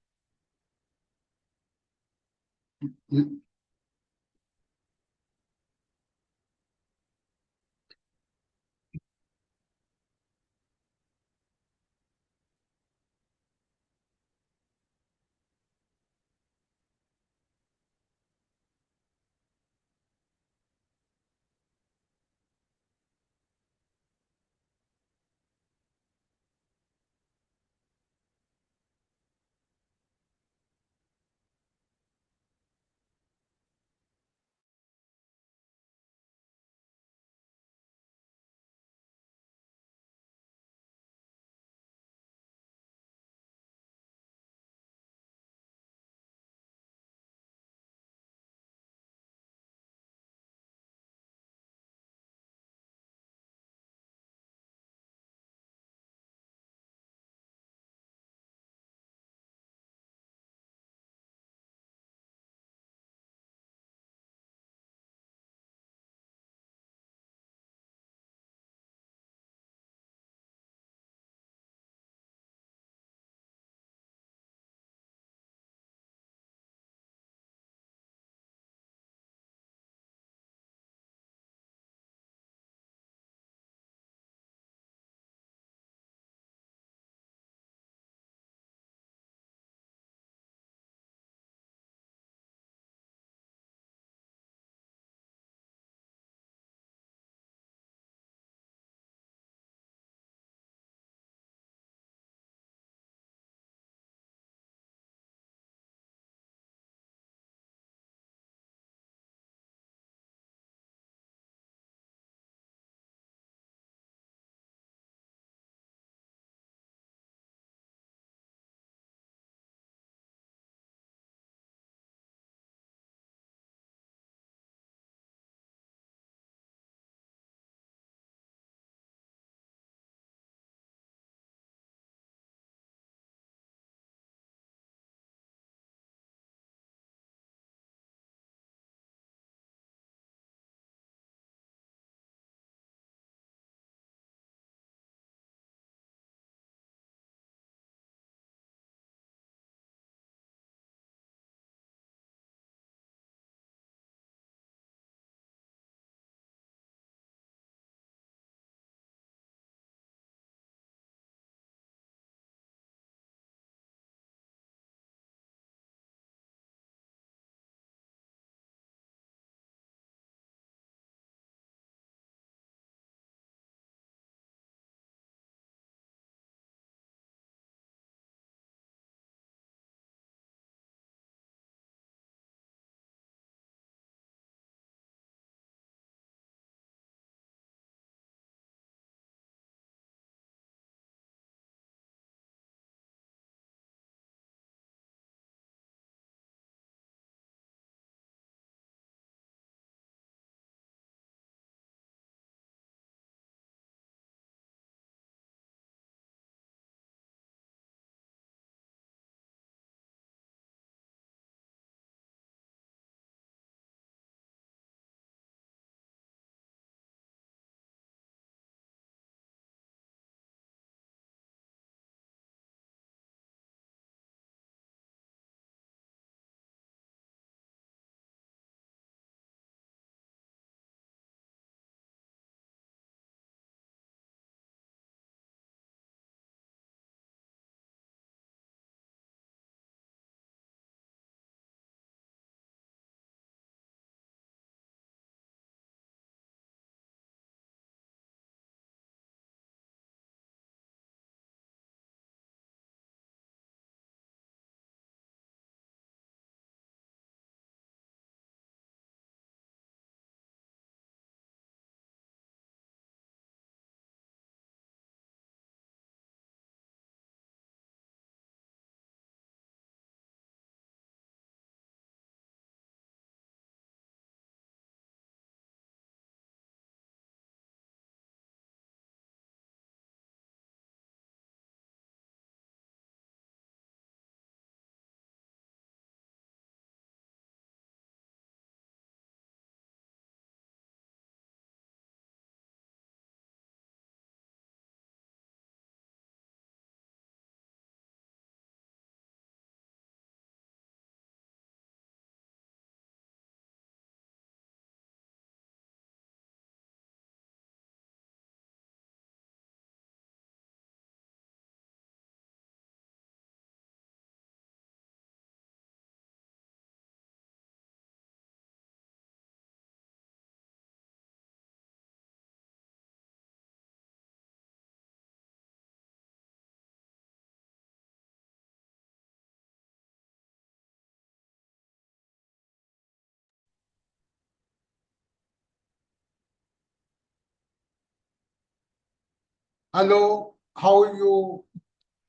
Hello, how you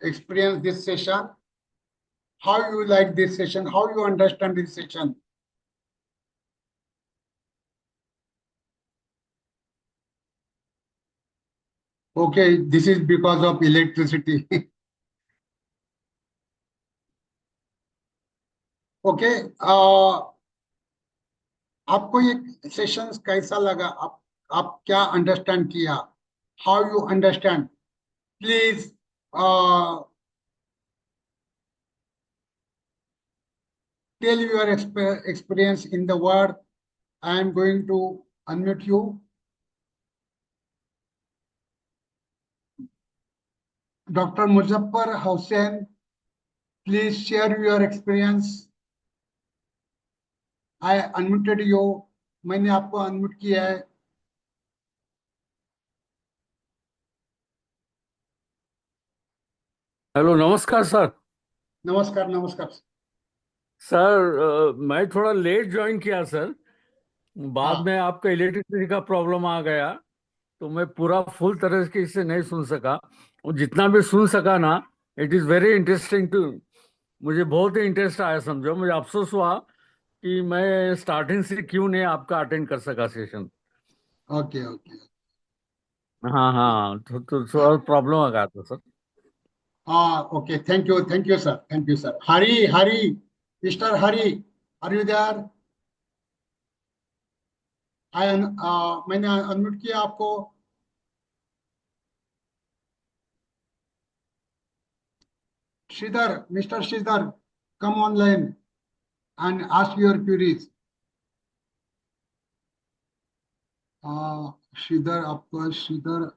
experience this session? How you like this session? How you understand this session? Okay, this is because of electricity. Okay, आपको ये sessions कैसा लगा? आप क्या understand किया? How you understand? Please tell your experience in the word. I am going to unmute you. Dr. Muzaffar Hussain, please share your experience. I unmuted you. मैंने आपको unmute किया है. हेलो, नमस्कार सर। नमस्कार नमस्कार. सर, मैं थोड़ा लेट ज्वाइन किया सर। बाद हाँ. में आपका इलेक्ट्रिसिटी का प्रॉब्लम आ गया, तो मैं पूरा फुल तरह के इससे नहीं सुन सका। और जितना भी सुन सका ना, it is very interesting too. मुझे बहुत ही इंटरेस्ट आया, समझो। मुझे अफसोस हुआ कि मैं स्टार्टिंग से क्यों नहीं आपका अटेंड कर सका सेशन। Okay okay. हाँ हाँ, तो थोड़ा प्रॉब्लम आ गया था सर। हाँ. Okay. Thank you sir. Thank you sir. Hari Hari. Mister Hari, are you there? मैंने अनम्यूट किया आपको. Sridhar, mister Sridhar, come online and ask your queries. Sridhar, आपका श्रीधर.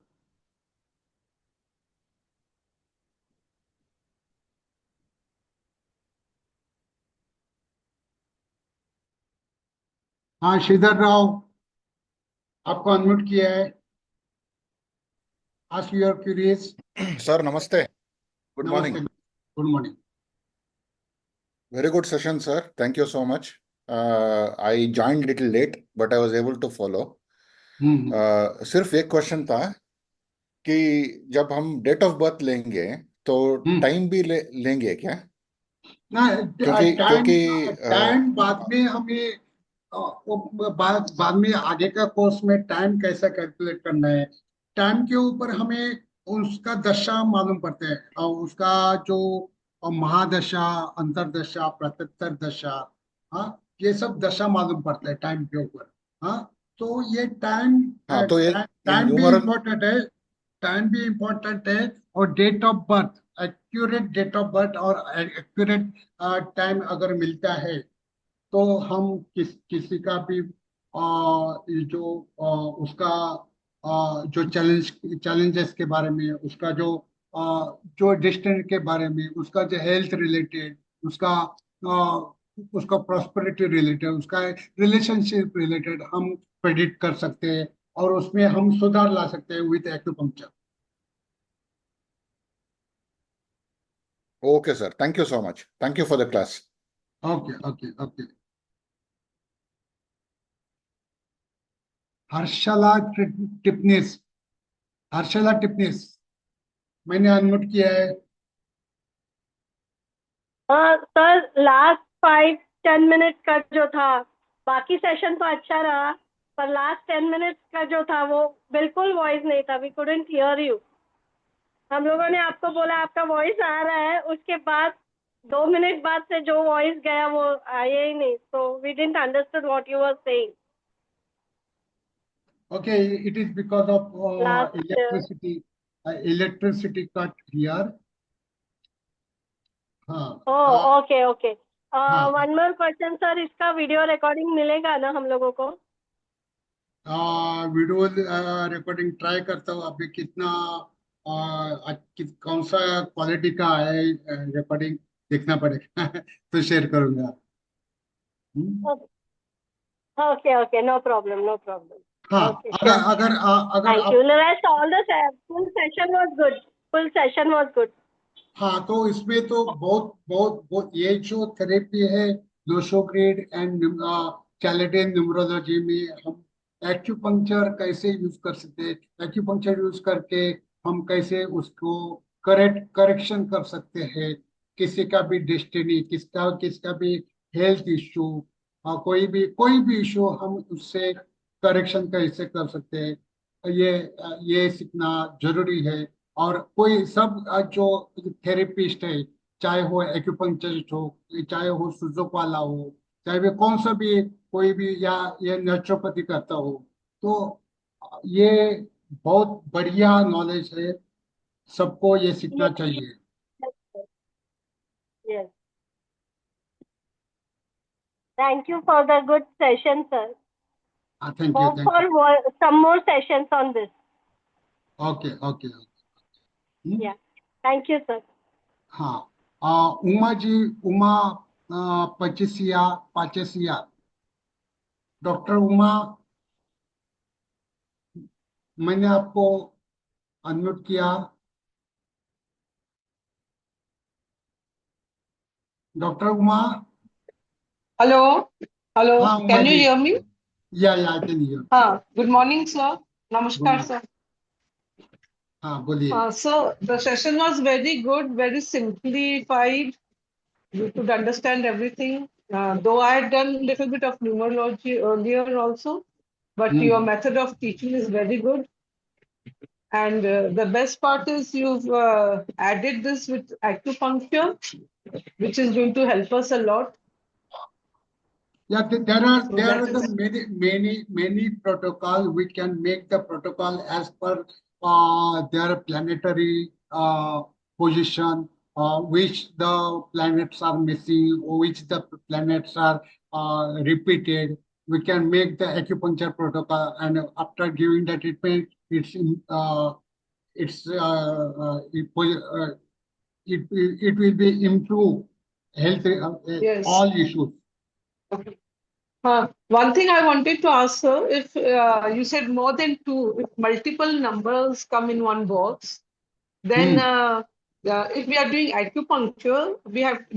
हाँ, श्रीधर राव, आपको अनम्यूट किया है. Ask your queries. Sir, namaste. Good नमस्ते. morning. Good morning. Very good session, sir. Thank you so much. I joined a little late, but I was able to follow. हम्म. सिर्फ एक question था कि जब हम डेट ऑफ बर्थ लेंगे तो हम्म. Time भी लेंगे क्या? ना, क्योंकि टाइम. क्योंकि टाइम बाद में हमें बाद में आगे का कोर्स में टाइम कैसा कैलकुलेट करना है, टाइम के ऊपर हमें उसका दशा मालूम पड़ता है, और उसका जो महादशा, अंतरदशा, प्रत्यंतर दशा, हाँ, ये सब दशा मालूम पड़ता है टाइम के ऊपर. हाँ. तो ये टाइम, हाँ, तो ये टाइम भी न्यूमरल। इम्पोर्टेंट है. टाइम भी इम्पोर्टेंट है. और date of birth, accurate date of birth और एक्यूरेट टाइम अगर मिलता है, तो हम किसी का भी ये जो उसका जो चैलेंजेस के बारे में, उसका जो डिस्टेंस के बारे में, उसका जो हेल्थ रिलेटेड, उसका उसका प्रॉस्पेरिटी रिलेटेड, उसका रिलेशनशिप रिलेटेड हम प्रेडिक्ट कर सकते हैं, और उसमें हम सुधार ला सकते हैं with acupuncture. Okay, sir. Thank you so much. Thank you for the class. Okay okay okay. Harshala Tipnis. Harshala Tipnis, मैंने अनम्यूट किया है. हाँ सर, लास्ट 5-10 मिनट का जो था, बाकी सेशन तो अच्छा रहा, पर लास्ट 10 मिनट्स का जो था वो बिल्कुल वॉइस नहीं था. We couldn't hear you. हम लोगों ने आपको बोला आपका वॉइस आ रहा है, उसके बाद 2 मिनट बाद से जो वॉइस गया वो आया ही नहीं. So we didn't understood what you were saying. Okay, it is because of last. electricity cut here. हाँ. Oh, okay okay. हाँ. वन मोर क्वेश्चन सर, इसका वीडियो रिकॉर्डिंग मिलेगा ना हम लोगों को? वीडियो रिकॉर्डिंग ट्राई करता हूँ. अभी कितना कौन सा क्वालिटी का है रिकॉर्डिंग, देखना पड़ेगा. तो शेयर करूंगा. Hmm? Okay okay, no problem no problem. हाँ. Okay, अगर sure. अगर अगर Thank आप. you. The rest, all the full session was good. Full session was good. हाँ, तो इसमें तो बहुत बहुत बहुत ये जो थेरेपी है, लोशो ग्रेड एंड चैलेडियन न्यूमरोलॉजी में हम एक्यूपंक्चर कैसे यूज कर सकते हैं, एक्यूपंक्चर यूज करके हम कैसे उसको करेक्शन कर सकते हैं। किसी का भी डेस्टिनी, किसका किसका भी हेल्थ इश्यू, कोई भी इशू हम उससे करेक्शन कैसे कर सकते हैं, ये सीखना जरूरी है। और कोई सब जो थेरेपिस्ट है, चाहे वो एक्यूपंक्चरिस्ट हो, चाहे वो सुजोक वाला हो, चाहे वे कौन सा भी कोई भी, या ये नेचुरोपैथी करता हो, तो ये बहुत बढ़िया नॉलेज है, सबको ये सीखना Yes, चाहिए। yes. Thank you for the good session, sir. Thank you, Hope thank for you. some more sessions on this. Okay, okay, okay. Yeah. Thank you, sir. हाँ, उमा जी, उमा पचेसिया, पाचेसिया, डॉक्टर उमा, मैंने आपको अनम्यूट किया। डॉक्टर उमा। Hello, हाँ hello. Uma Can you ji, hear me? Yeah I can hear. Good morning, sir. Good Namaskar, morning. sir. हाँ, बोलिए। So the session was very good, very simplified. You could understand everything. Though I had done a little bit of numerology earlier also, but your hmm. method of teaching is very good. And the best part is you've added this with acupuncture, which is going to help us a lot. Yeah, So there that are the is many protocol. We can make the protocol as per their planetary position, which the planets are missing, or which the planets are repeated. We can make the acupuncture protocol, and after giving the treatment, it's it will be improve health, yes. all issues. One thing I wanted to ask, sir, if you said more than two, if multiple numbers come in one box, then Hmm. if we are doing acupuncture,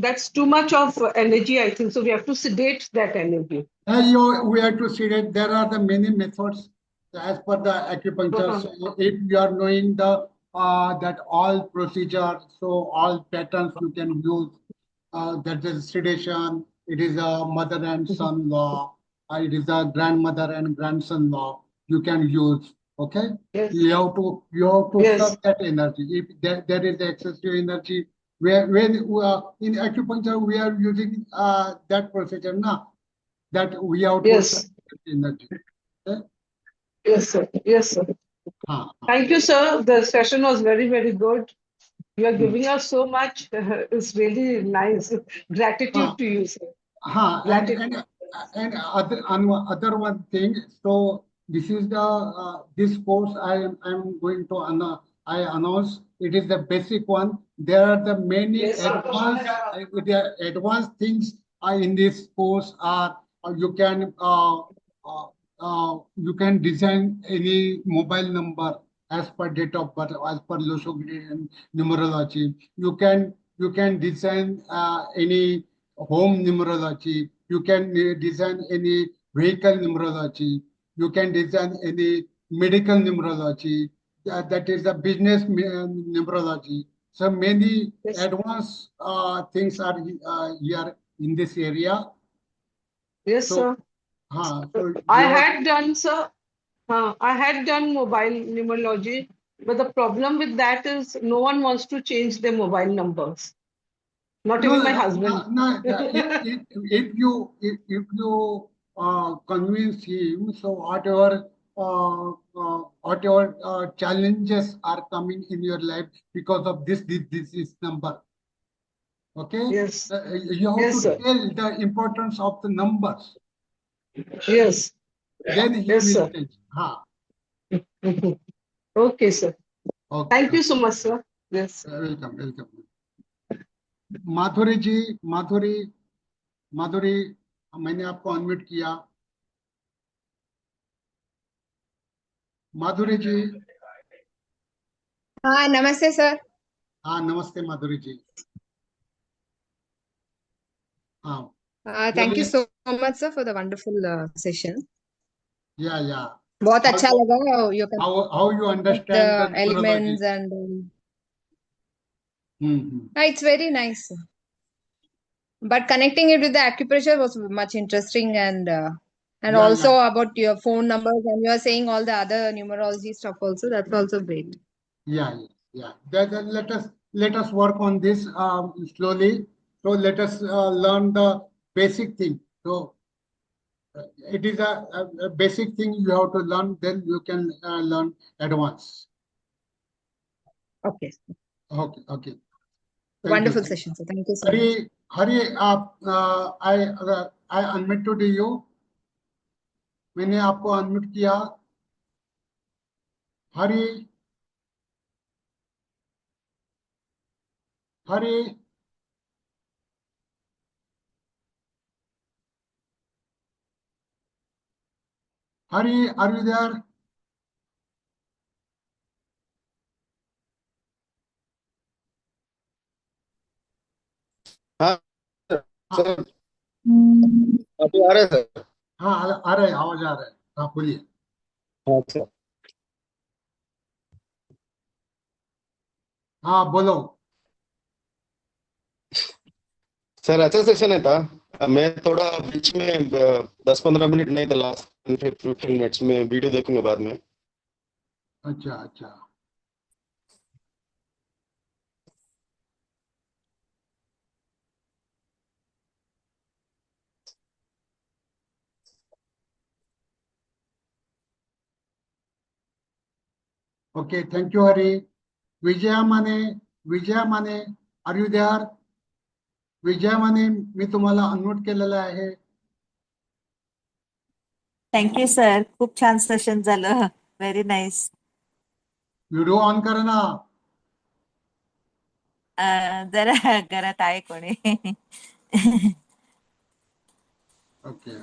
that's too much of energy, I think. So we have to sedate that energy. We have to see that there are the many methods as per the acupuncture. Uh-huh. So if you are knowing the that all procedure, so all patterns you can use. That is sedation. It is a mother and son law. It is a grandmother and grandson law. You can use. Okay. Yes, You have to serve yes, that energy. If there is excessive energy, when in acupuncture we are using that procedure now, that we have to serve yes, that energy. Okay? yes, sir. Yes, sir. हाँ, Thank you, sir. The session was very, very good. You are हाँ, giving us so much. It's really nice. Gratitude हाँ, to you, sir. हाँ, Gratitude. and other one thing. So this is the this course I'm going to I announce. It is the basic one. There are the many Yes, sir. advanced things in this course. Are you can design any mobile number as per date of birth, as per Loshu and numerology. You can design any home numerology. You can design any vehicle numerology. You can design any medical numerology. That is the business numerology. So many Yes, advanced things are here in this area. yes, So, sir. so I you are. had done, sir. I had done mobile numerology, but the problem with that is no one wants to change their mobile numbers. Not No, even my no, husband. no. If you convince him, so whatever challenges are coming in your life because of this is number. Okay, Yes, you have yes, to sir. tell the importance of the numbers. Yes, Then he yes, will sir. change. Ha. Mhm. Okay, sir. Okay. Thank you so much, sir. Yes. Welcome, welcome. माधुरी जी, माधुरी, माधुरी, मैंने आपको unmute किया। माधुरी जी। हाँ नमस्ते sir. हाँ, नमस्ते माधुरी जी। हाँ, Thank you बोलिए। so much sir for the wonderful session. या बहुत How अच्छा you, लगा you can how you connect understand the the numerology? elements and Mhm. it's very nice. But connecting it with the acupressure was much interesting and Yeah, yeah, also about your phone numbers and you are saying all the other numerology stuff also. That's also great. yeah, yeah, yeah. Let us work on this slowly. So let us learn the basic thing. So it is a basic thing you have to learn. Then you can learn advanced. Okay. Okay, okay. Thank you. Wonderful session. So thank you so much. Hari, I unmuted you. मैंने आपको unmute किया. Hari, Hari, Hari, are you there? हाँ हाँ, sir, अभी आ रहे हैं sir. हाँ, आ रहा है, आवाज आ रहा है. हाँ, बोलिए. अच्छा हाँ, बोलो. सर, अच्छा सेशन है था. मैं थोड़ा बीच में 10-15 मिनट नहीं था, लास्ट 15 मिनट्स में वीडियो देखूंगा बाद में. अच्छा, अच्छा. ओके, थँक यू हरी. विजया माने, आर यू देअर? विजया माने, मी तुम्हाला अनम्यूट केलेलं आहे. थँक्यू सर, खूप छान सेशन झालं. Very nice. व्हिडिओ ऑन करा ना. जरा घरात आहे कोणी. ओके.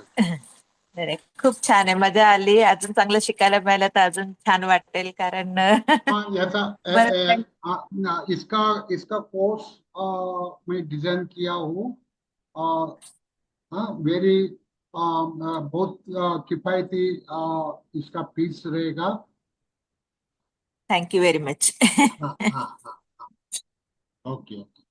नाही, खूप छान आहे, मजा आली. अजून चांगलं शिकायला मिळालं तर अजून छान वाटेल, कारण हाँ, याचा बरंच काही. इसका इसका कोर्स मैं डिजाइन किया हूँ. हाँ, वेरी बहुत किफायती इसका फीस रहेगा. Thank you very much. हाँ, हाँ, हाँ. Okay, okay.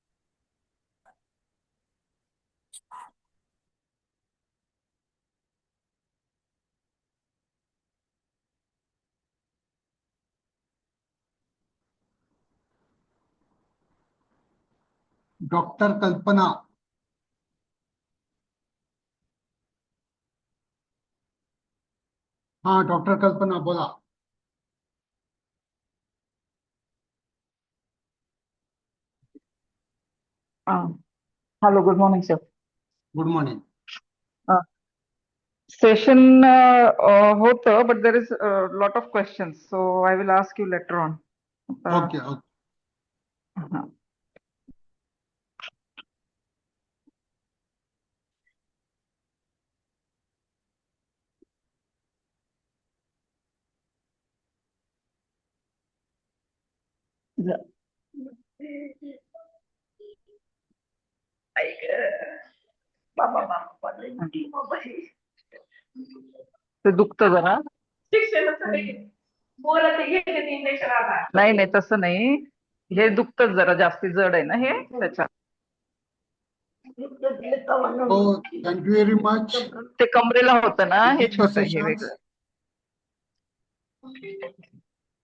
डॉक्टर कल्पना. हाँ, डॉक्टर कल्पना बोला. Hello, good morning, sir. Good morning. Session होतं, but there is a lot of questions, so I will ask you later on. Okay, okay. हाँ. ते दुखतं जरा. नाही नाही, तसं नाही. हे दुखतच जरा, जास्ती जड आहे ना हे, त्याच्या. तो थँक यू व्हेरी मच. ते कमरेला होतं ना, हे द छोटं आहे, हे सेशन्स. वेगळं.